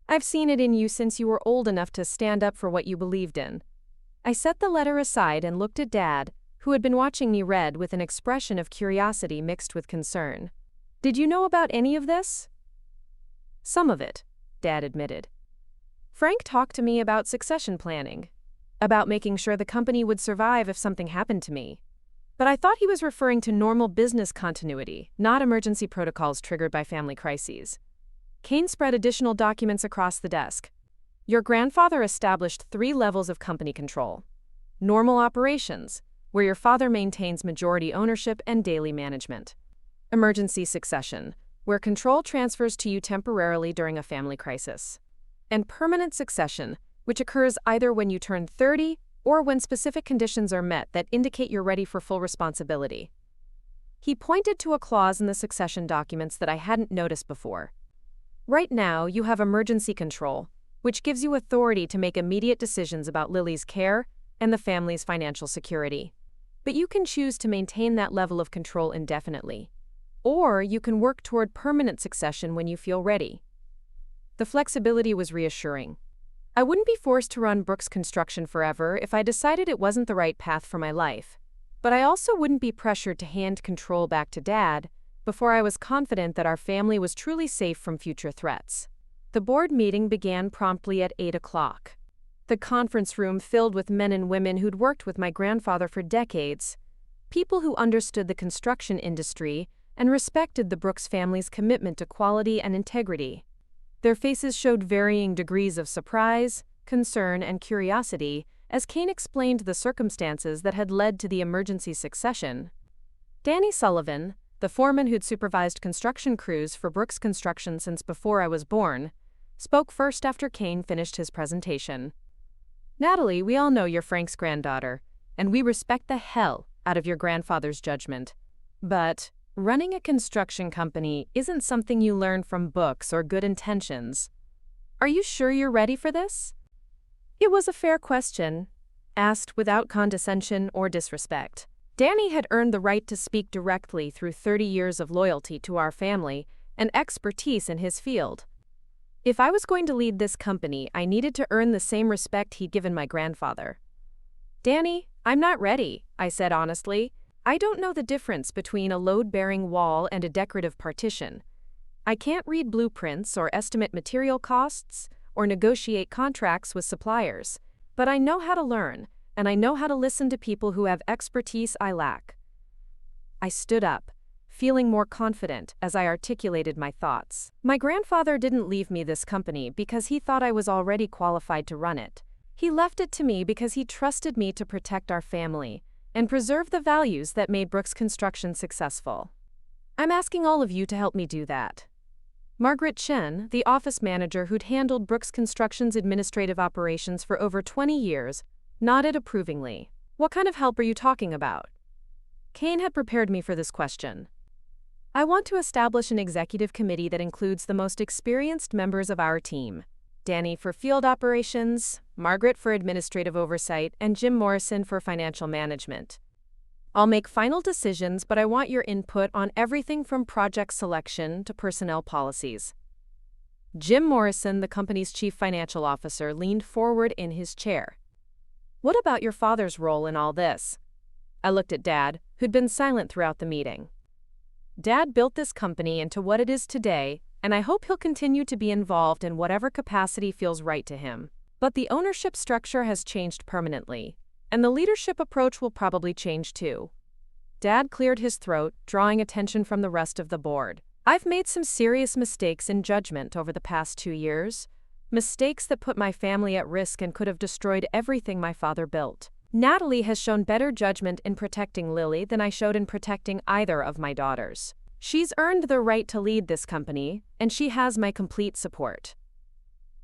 S1: I've seen it in you since you were old enough to stand up for what you believed in." I set the letter aside and looked at Dad, who had been watching me read with an expression of curiosity mixed with concern. "Did you know about any of this?" "Some of it," Dad admitted. "Frank talked to me about succession planning, about making sure the company would survive if something happened to me. But I thought he was referring to normal business continuity, not emergency protocols triggered by family crises." Kane spread additional documents across the desk. "Your grandfather established 3 levels of company control. Normal operations, where your father maintains majority ownership and daily management. Emergency succession, where control transfers to you temporarily during a family crisis. And permanent succession, which occurs either when you turn 30 or when specific conditions are met that indicate you're ready for full responsibility." He pointed to a clause in the succession documents that I hadn't noticed before. "Right now, you have emergency control, which gives you authority to make immediate decisions about Lily's care and the family's financial security. But you can choose to maintain that level of control indefinitely. Or you can work toward permanent succession when you feel ready." The flexibility was reassuring. I wouldn't be forced to run Brooks Construction forever if I decided it wasn't the right path for my life, but I also wouldn't be pressured to hand control back to Dad before I was confident that our family was truly safe from future threats. The board meeting began promptly at 8 o'clock. The conference room filled with men and women who'd worked with my grandfather for decades, people who understood the construction industry and respected the Brooks family's commitment to quality and integrity. Their faces showed varying degrees of surprise, concern, and curiosity as Kane explained the circumstances that had led to the emergency succession. Danny Sullivan, the foreman who'd supervised construction crews for Brooks Construction since before I was born, spoke first after Kane finished his presentation. "Natalie, we all know you're Frank's granddaughter, and we respect the hell out of your grandfather's judgment. But running a construction company isn't something you learn from books or good intentions. Are you sure you're ready for this?" It was a fair question, asked without condescension or disrespect. Danny had earned the right to speak directly through 30 years of loyalty to our family and expertise in his field. If I was going to lead this company, I needed to earn the same respect he'd given my grandfather. "Danny, I'm not ready," I said honestly. "I don't know the difference between a load-bearing wall and a decorative partition. I can't read blueprints or estimate material costs or negotiate contracts with suppliers, but I know how to learn, and I know how to listen to people who have expertise I lack." I stood up, feeling more confident as I articulated my thoughts. My grandfather didn't leave me this company because he thought I was already qualified to run it. He left it to me because he trusted me to protect our family and preserve the values that made Brooks Construction successful. I'm asking all of you to help me do that. Margaret Chen, the office manager who'd handled Brooks Construction's administrative operations for over 20 years, nodded approvingly. "What kind of help are you talking about?" Kane had prepared me for this question. "I want to establish an executive committee that includes the most experienced members of our team. Danny for field operations, Margaret for administrative oversight, and Jim Morrison for financial management. I'll make final decisions, but I want your input on everything from project selection to personnel policies." Jim Morrison, the company's chief financial officer, leaned forward in his chair. "What about your father's role in all this?" I looked at Dad, who'd been silent throughout the meeting. "Dad built this company into what it is today, and I hope he'll continue to be involved in whatever capacity feels right to him. But the ownership structure has changed permanently, and the leadership approach will probably change too." Dad cleared his throat, drawing attention from the rest of the board. "I've made some serious mistakes in judgment over the past 2 years, mistakes that put my family at risk and could have destroyed everything my father built. Natalie has shown better judgment in protecting Lily than I showed in protecting either of my daughters. She's earned the right to lead this company, and she has my complete support."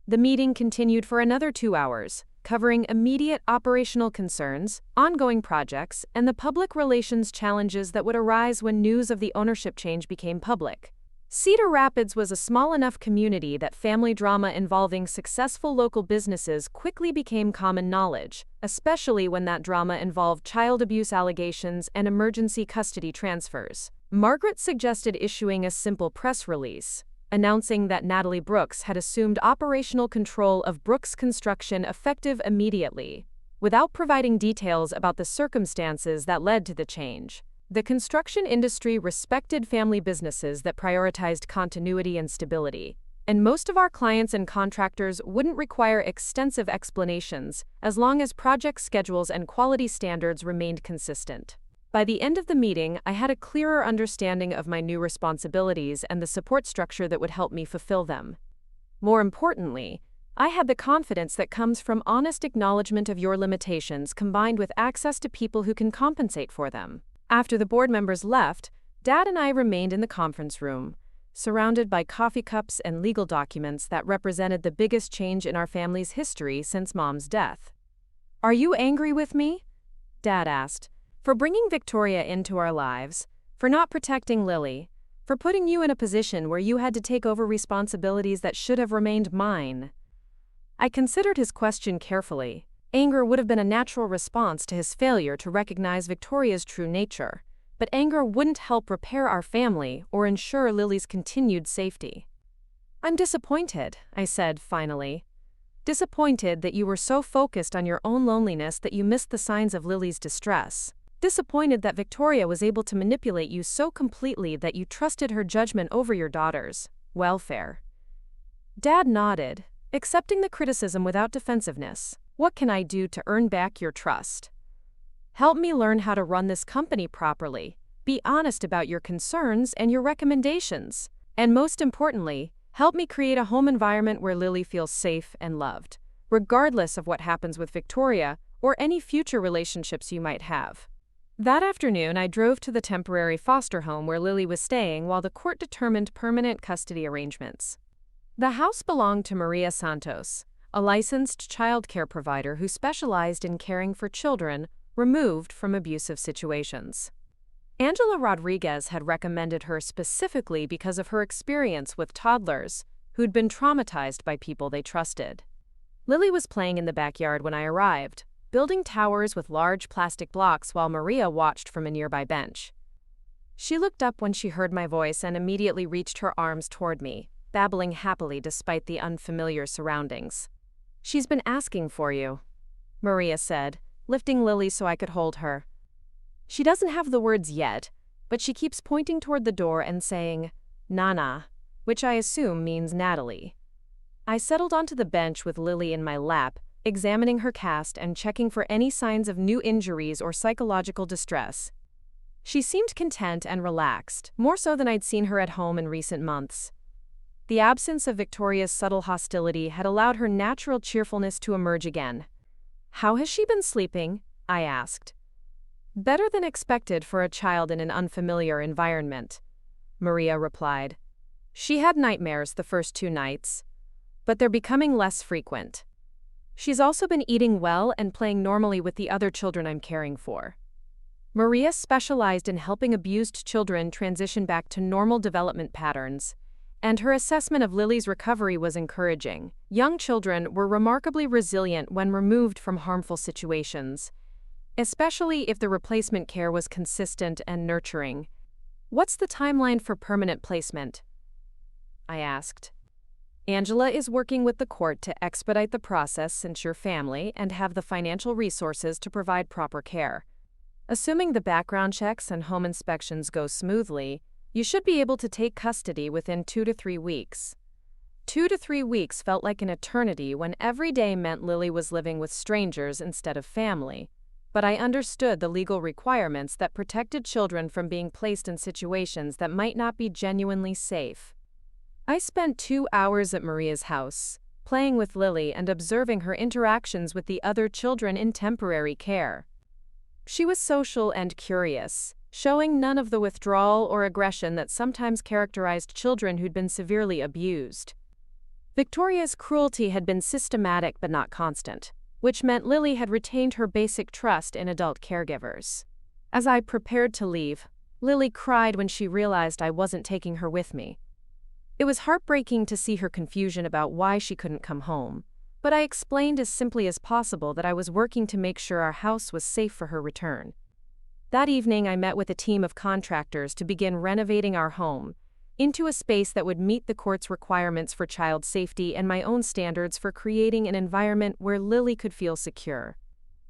S1: The meeting continued for another 2 hours, covering immediate operational concerns, ongoing projects, and the public relations challenges that would arise when news of the ownership change became public. Cedar Rapids was a small enough community that family drama involving successful local businesses quickly became common knowledge, especially when that drama involved child abuse allegations and emergency custody transfers. Margaret suggested issuing a simple press release, announcing that Natalie Brooks had assumed operational control of Brooks Construction effective immediately, without providing details about the circumstances that led to the change. The construction industry respected family businesses that prioritized continuity and stability, and most of our clients and contractors wouldn't require extensive explanations as long as project schedules and quality standards remained consistent. By the end of the meeting, I had a clearer understanding of my new responsibilities and the support structure that would help me fulfill them. More importantly, I had the confidence that comes from honest acknowledgement of your limitations combined with access to people who can compensate for them. After the board members left, Dad and I remained in the conference room, surrounded by coffee cups and legal documents that represented the biggest change in our family's history since Mom's death. "Are you angry with me?" Dad asked. "For bringing Victoria into our lives, for not protecting Lily, for putting you in a position where you had to take over responsibilities that should have remained mine?" I considered his question carefully. Anger would have been a natural response to his failure to recognize Victoria's true nature, but anger wouldn't help repair our family or ensure Lily's continued safety. "I'm disappointed," I said finally. "Disappointed that you were so focused on your own loneliness that you missed the signs of Lily's distress." disappointed that Victoria was able to manipulate you so completely that you trusted her judgment over your daughter's welfare. Dad nodded, accepting the criticism without defensiveness. What can I do to earn back your trust? Help me learn how to run this company properly. Be honest about your concerns and your recommendations. And most importantly, help me create a home environment where Lily feels safe and loved, regardless of what happens with Victoria or any future relationships you might have. That afternoon, I drove to the temporary foster home where Lily was staying while the court determined permanent custody arrangements. The house belonged to Maria Santos, a licensed child care provider who specialized in caring for children removed from abusive situations. Angela Rodriguez had recommended her specifically because of her experience with toddlers who'd been traumatized by people they trusted. Lily was playing in the backyard when I arrived, building towers with large plastic blocks while Maria watched from a nearby bench. She looked up when she heard my voice and immediately reached her arms toward me, babbling happily despite the unfamiliar surroundings. "She's been asking for you," Maria said, lifting Lily so I could hold her. She doesn't have the words yet, but she keeps pointing toward the door and saying, "Nana," which I assume means Natalie. I settled onto the bench with Lily in my lap, examining her cast and checking for any signs of new injuries or psychological distress. She seemed content and relaxed, more so than I'd seen her at home in recent months. The absence of Victoria's subtle hostility had allowed her natural cheerfulness to emerge again. "How has she been sleeping?" I asked. "Better than expected for a child in an unfamiliar environment," Maria replied. "She had nightmares the first 2 nights, but they're becoming less frequent. She's also been eating well and playing normally with the other children I'm caring for." Maria specialized in helping abused children transition back to normal development patterns, and her assessment of Lily's recovery was encouraging. Young children were remarkably resilient when removed from harmful situations, especially if the replacement care was consistent and nurturing. "What's the timeline for permanent placement?" I asked. "Angela is working with the court to expedite the process since your family and have the financial resources to provide proper care. Assuming the background checks and home inspections go smoothly, you should be able to take custody within 2 to 3 weeks. 2 to 3 weeks felt like an eternity when every day meant Lily was living with strangers instead of family. But I understood the legal requirements that protected children from being placed in situations that might not be genuinely safe. I spent 2 hours at Maria's house, playing with Lily and observing her interactions with the other children in temporary care. She was social and curious, showing none of the withdrawal or aggression that sometimes characterized children who'd been severely abused. Victoria's cruelty had been systematic but not constant, which meant Lily had retained her basic trust in adult caregivers. As I prepared to leave, Lily cried when she realized I wasn't taking her with me. It was heartbreaking to see her confusion about why she couldn't come home, but I explained as simply as possible that I was working to make sure our house was safe for her return. That evening, I met with a team of contractors to begin renovating our home into a space that would meet the court's requirements for child safety and my own standards for creating an environment where Lily could feel secure.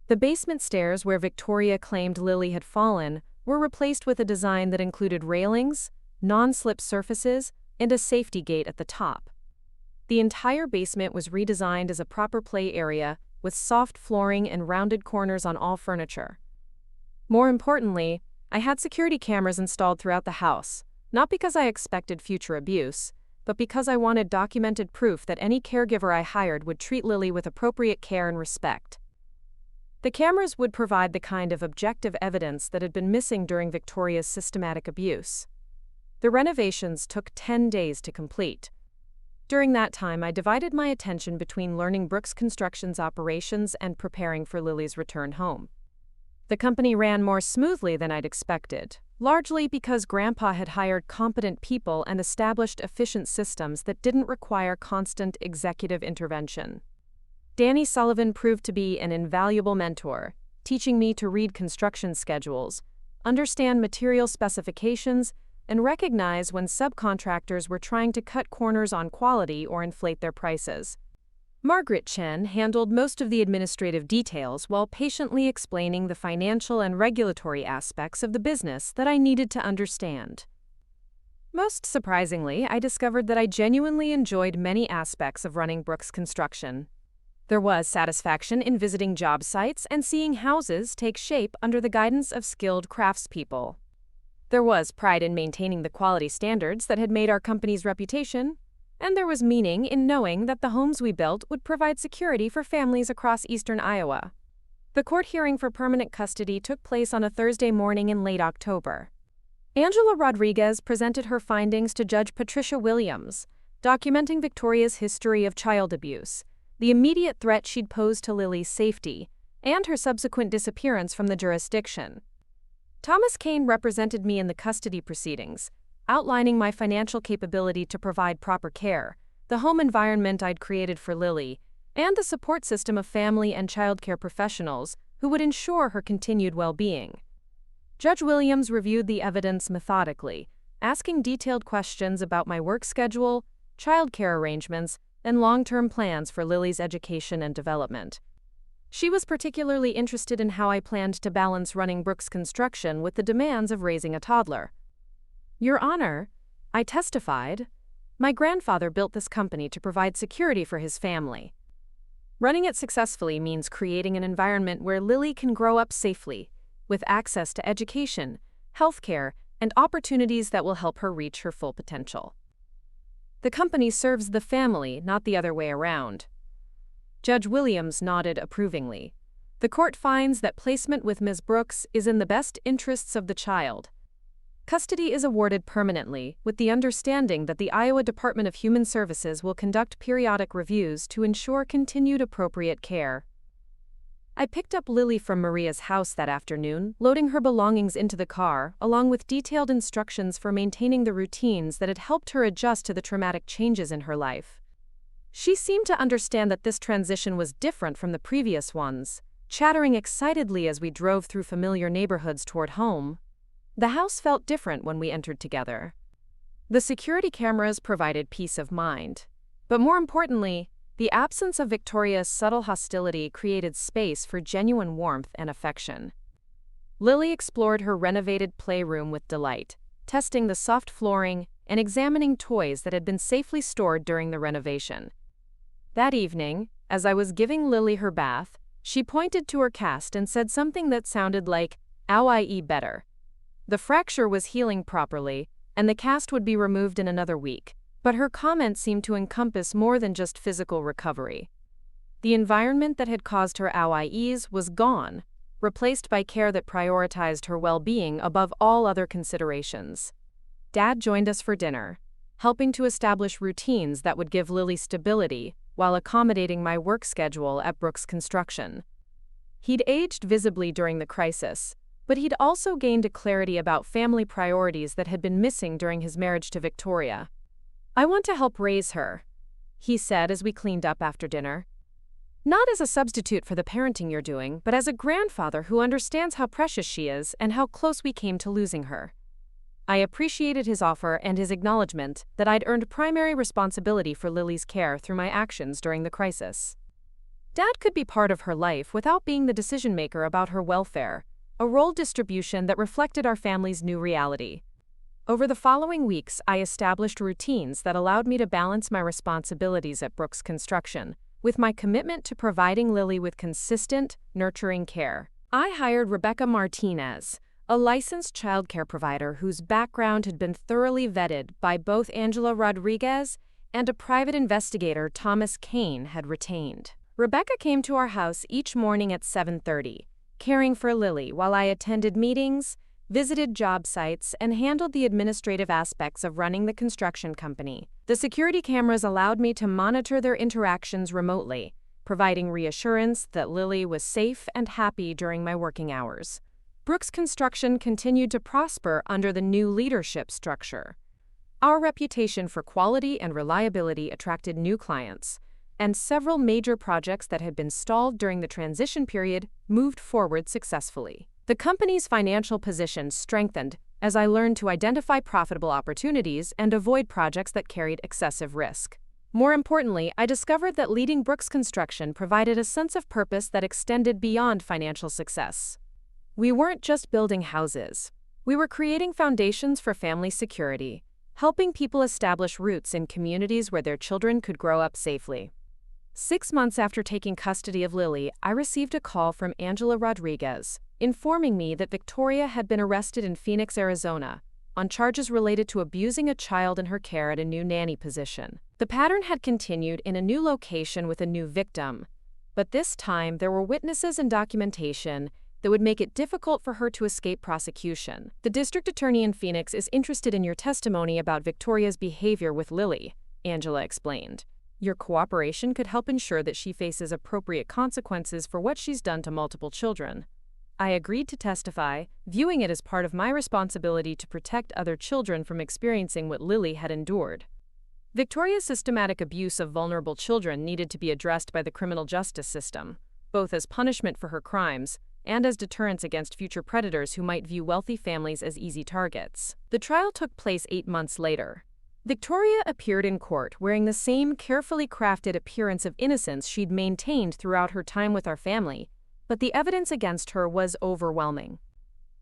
S1: The basement stairs where Victoria claimed Lily had fallen were replaced with a design that included railings, non-slip surfaces, and a safety gate at the top. The entire basement was redesigned as a proper play area with soft flooring and rounded corners on all furniture. More importantly, I had security cameras installed throughout the house, not because I expected future abuse, but because I wanted documented proof that any caregiver I hired would treat Lily with appropriate care and respect. The cameras would provide the kind of objective evidence that had been missing during Victoria's systematic abuse. The renovations took 10 days to complete. During that time, I divided my attention between learning Brooks Construction's operations and preparing for Lily's return home. The company ran more smoothly than I'd expected, largely because Grandpa had hired competent people and established efficient systems that didn't require constant executive intervention. Danny Sullivan proved to be an invaluable mentor, teaching me to read construction schedules, understand material specifications, and recognize when subcontractors were trying to cut corners on quality or inflate their prices. Margaret Chen handled most of the administrative details while patiently explaining the financial and regulatory aspects of the business that I needed to understand. Most surprisingly, I discovered that I genuinely enjoyed many aspects of running Brooks Construction. There was satisfaction in visiting job sites and seeing houses take shape under the guidance of skilled craftspeople. There was pride in maintaining the quality standards that had made our company's reputation, and there was meaning in knowing that the homes we built would provide security for families across eastern Iowa. The court hearing for permanent custody took place on a Thursday morning in late October. Angela Rodriguez presented her findings to Judge Patricia Williams, documenting Victoria's history of child abuse, the immediate threat she'd posed to Lily's safety, and her subsequent disappearance from the jurisdiction. Thomas Kane represented me in the custody proceedings, outlining my financial capability to provide proper care, the home environment I'd created for Lily, and the support system of family and childcare professionals who would ensure her continued well-being. Judge Williams reviewed the evidence methodically, asking detailed questions about my work schedule, childcare arrangements, and long-term plans for Lily's education and development. She was particularly interested in how I planned to balance running Brooks Construction with the demands of raising a toddler. Your Honor, I testified, my grandfather built this company to provide security for his family. Running it successfully means creating an environment where Lily can grow up safely, with access to education, healthcare, and opportunities that will help her reach her full potential. The company serves the family, not the other way around. Judge Williams nodded approvingly. The court finds that placement with Ms. Brooks is in the best interests of the child. Custody is awarded permanently, with the understanding that the Iowa Department of Human Services will conduct periodic reviews to ensure continued appropriate care. I picked up Lily from Maria's house that afternoon, loading her belongings into the car, along with detailed instructions for maintaining the routines that had helped her adjust to the traumatic changes in her life. She seemed to understand that this transition was different from the previous ones, chattering excitedly as we drove through familiar neighborhoods toward home. The house felt different when we entered together. The security cameras provided peace of mind, but more importantly, the absence of Victoria's subtle hostility created space for genuine warmth and affection. Lily explored her renovated playroom with delight, testing the soft flooring and examining toys that had been safely stored during the renovation. That evening, as I was giving Lily her bath, she pointed to her cast and said something that sounded like, "Ow, I eat better." The fracture was healing properly, and the cast would be removed in another week. But her comment seemed to encompass more than just physical recovery. The environment that had caused her OIEs was gone, replaced by care that prioritized her well-being above all other considerations. Dad joined us for dinner, helping to establish routines that would give Lily stability while accommodating my work schedule at Brooks Construction. He'd aged visibly during the crisis, but he'd also gained a clarity about family priorities that had been missing during his marriage to Victoria. "I want to help raise her," he said as we cleaned up after dinner. "Not as a substitute for the parenting you're doing, but as a grandfather who understands how precious she is and how close we came to losing her." I appreciated his offer and his acknowledgement that I'd earned primary responsibility for Lily's care through my actions during the crisis. Dad could be part of her life without being the decision-maker about her welfare, a role distribution that reflected our family's new reality. Over the following weeks, I established routines that allowed me to balance my responsibilities at Brooks Construction with my commitment to providing Lily with consistent, nurturing care. I hired Rebecca Martinez, a licensed childcare provider whose background had been thoroughly vetted by both Angela Rodriguez and a private investigator Thomas Kane had retained. Rebecca came to our house each morning at 7:30, caring for Lily while I attended meetings, visited job sites, and handled the administrative aspects of running the construction company. The security cameras allowed me to monitor their interactions remotely, providing reassurance that Lily was safe and happy during my working hours. Brooks Construction continued to prosper under the new leadership structure. Our reputation for quality and reliability attracted new clients, and several major projects that had been stalled during the transition period moved forward successfully. The company's financial position strengthened as I learned to identify profitable opportunities and avoid projects that carried excessive risk. More importantly, I discovered that leading Brooks Construction provided a sense of purpose that extended beyond financial success. We weren't just building houses. We were creating foundations for family security, helping people establish roots in communities where their children could grow up safely. 6 months after taking custody of Lily, I received a call from Angela Rodriguez, informing me that Victoria had been arrested in Phoenix, Arizona, on charges related to abusing a child in her care at a new nanny position. The pattern had continued in a new location with a new victim, but this time there were witnesses and documentation that would make it difficult for her to escape prosecution. The district attorney in Phoenix is interested in your testimony about Victoria's behavior with Lily, Angela explained. Your cooperation could help ensure that she faces appropriate consequences for what she's done to multiple children. I agreed to testify, viewing it as part of my responsibility to protect other children from experiencing what Lily had endured. Victoria's systematic abuse of vulnerable children needed to be addressed by the criminal justice system, both as punishment for her crimes and as deterrence against future predators who might view wealthy families as easy targets. The trial took place 8 months later. Victoria appeared in court wearing the same carefully crafted appearance of innocence she'd maintained throughout her time with our family, but the evidence against her was overwhelming.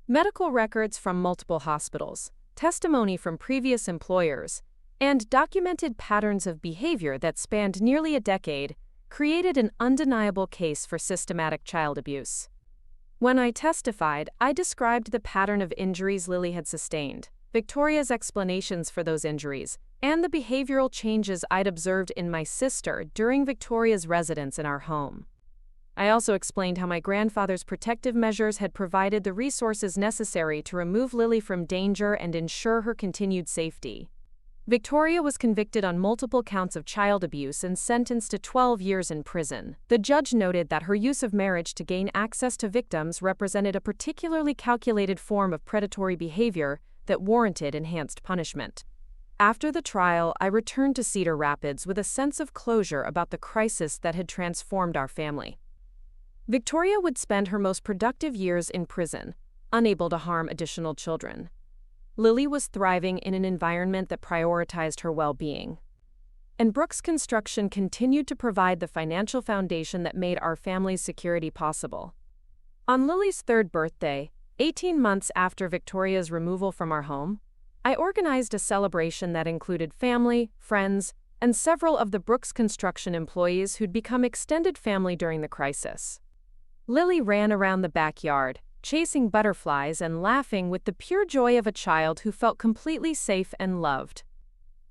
S1: Medical records from multiple hospitals, testimony from previous employers, and documented patterns of behavior that spanned nearly a decade created an undeniable case for systematic child abuse. When I testified, I described the pattern of injuries Lily had sustained, Victoria's explanations for those injuries, and the behavioral changes I'd observed in my sister during Victoria's residence in our home. I also explained how my grandfather's protective measures had provided the resources necessary to remove Lily from danger and ensure her continued safety. Victoria was convicted on multiple counts of child abuse and sentenced to 12 years in prison. The judge noted that her use of marriage to gain access to victims represented a particularly calculated form of predatory behavior that warranted enhanced punishment. After the trial, I returned to Cedar Rapids with a sense of closure about the crisis that had transformed our family. Victoria would spend her most productive years in prison, unable to harm additional children. Lily was thriving in an environment that prioritized her well-being. And Brooks Construction continued to provide the financial foundation that made our family's security possible. On Lily's 3rd birthday, 18 months after Victoria's removal from our home, I organized a celebration that included family, friends, and several of the Brooks Construction employees who'd become extended family during the crisis. Lily ran around the backyard, chasing butterflies and laughing with the pure joy of a child who felt completely safe and loved.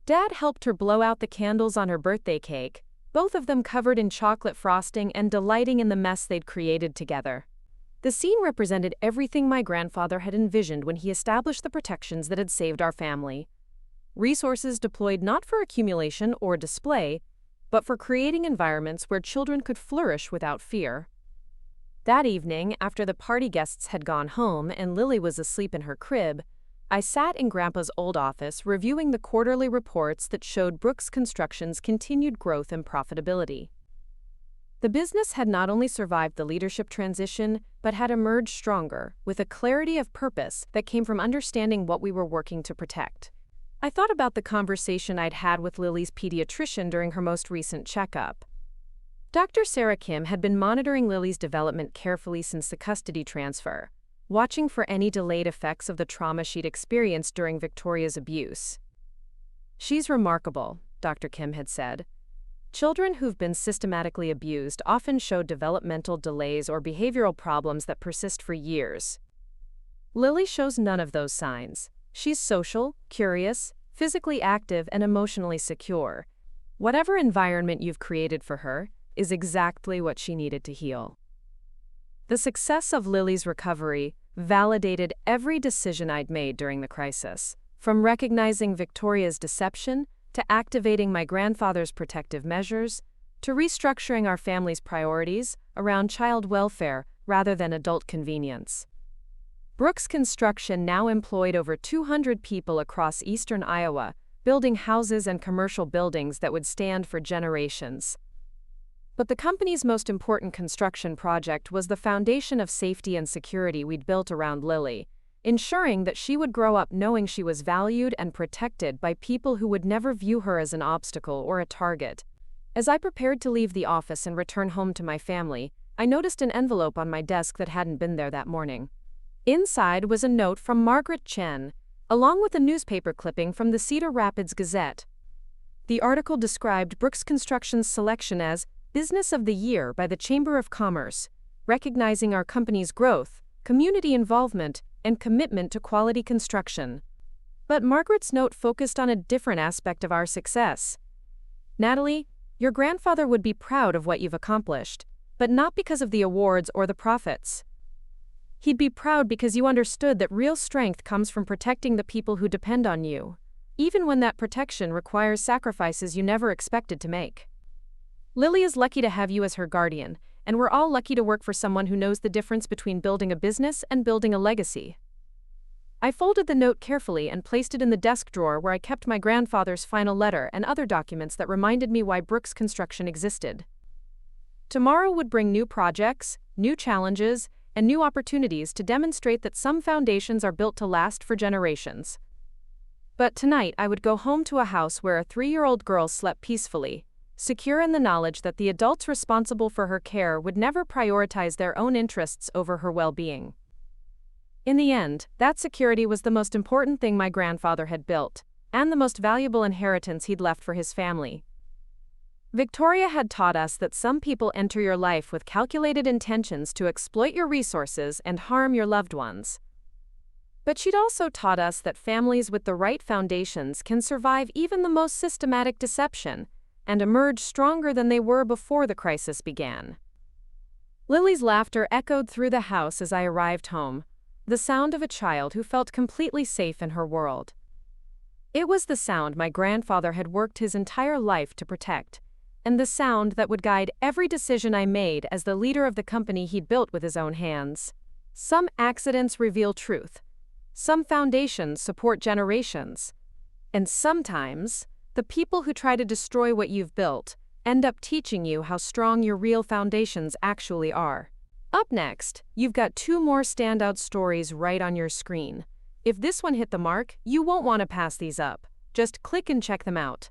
S1: Dad helped her blow out the candles on her birthday cake, both of them covered in chocolate frosting and delighting in the mess they'd created together. The scene represented everything my grandfather had envisioned when he established the protections that had saved our family. Resources deployed not for accumulation or display, but for creating environments where children could flourish without fear. That evening, after the party guests had gone home and Lily was asleep in her crib, I sat in Grandpa's old office reviewing the quarterly reports that showed Brooks Construction's continued growth and profitability. The business had not only survived the leadership transition, but had emerged stronger, with a clarity of purpose that came from understanding what we were working to protect. I thought about the conversation I'd had with Lily's pediatrician during her most recent checkup. Dr. Sarah Kim had been monitoring Lily's development carefully since the custody transfer, watching for any delayed effects of the trauma she'd experienced during Victoria's abuse. "She's remarkable," Dr. Kim had said. "Children who've been systematically abused often show developmental delays or behavioral problems that persist for years. Lily shows none of those signs. She's social, curious, physically active, and emotionally secure. Whatever environment you've created for her is exactly what she needed to heal." The success of Lily's recovery validated every decision I'd made during the crisis, from recognizing Victoria's deception to activating my grandfather's protective measures, to restructuring our family's priorities around child welfare rather than adult convenience. Brooks Construction now employed over 200 people across eastern Iowa, building houses and commercial buildings that would stand for generations. But the company's most important construction project was the foundation of safety and security we'd built around Lily, ensuring that she would grow up knowing she was valued and protected by people who would never view her as an obstacle or a target. As I prepared to leave the office and return home to my family, I noticed an envelope on my desk that hadn't been there that morning. Inside was a note from Margaret Chen, along with a newspaper clipping from the Cedar Rapids Gazette. The article described Brooks Construction's selection as Business of the Year by the Chamber of Commerce, recognizing our company's growth, community involvement, and commitment to quality construction. But Margaret's note focused on a different aspect of our success. Natalie, your grandfather would be proud of what you've accomplished, but not because of the awards or the profits. He'd be proud because you understood that real strength comes from protecting the people who depend on you, even when that protection requires sacrifices you never expected to make. Lily is lucky to have you as her guardian, and we're all lucky to work for someone who knows the difference between building a business and building a legacy. I folded the note carefully and placed it in the desk drawer where I kept my grandfather's final letter and other documents that reminded me why Brooks Construction existed. Tomorrow would bring new projects, new challenges, and new opportunities to demonstrate that some foundations are built to last for generations. But tonight I would go home to a house where a 3-year-old girl slept peacefully, secure in the knowledge that the adults responsible for her care would never prioritize their own interests over her well-being. In the end, that security was the most important thing my grandfather had built, and the most valuable inheritance he'd left for his family. Victoria had taught us that some people enter your life with calculated intentions to exploit your resources and harm your loved ones. But she'd also taught us that families with the right foundations can survive even the most systematic deception and emerge stronger than they were before the crisis began. Lily's laughter echoed through the house as I arrived home, the sound of a child who felt completely safe in her world. It was the sound my grandfather had worked his entire life to protect, and the sound that would guide every decision I made as the leader of the company he'd built with his own hands. Some accidents reveal truth. Some foundations support generations. And sometimes, the people who try to destroy what you've built end up teaching you how strong your real foundations actually are. Up next, you've got 2 more standout stories right on your screen. If this one hit the mark, you won't want to pass these up. Just click and check them out.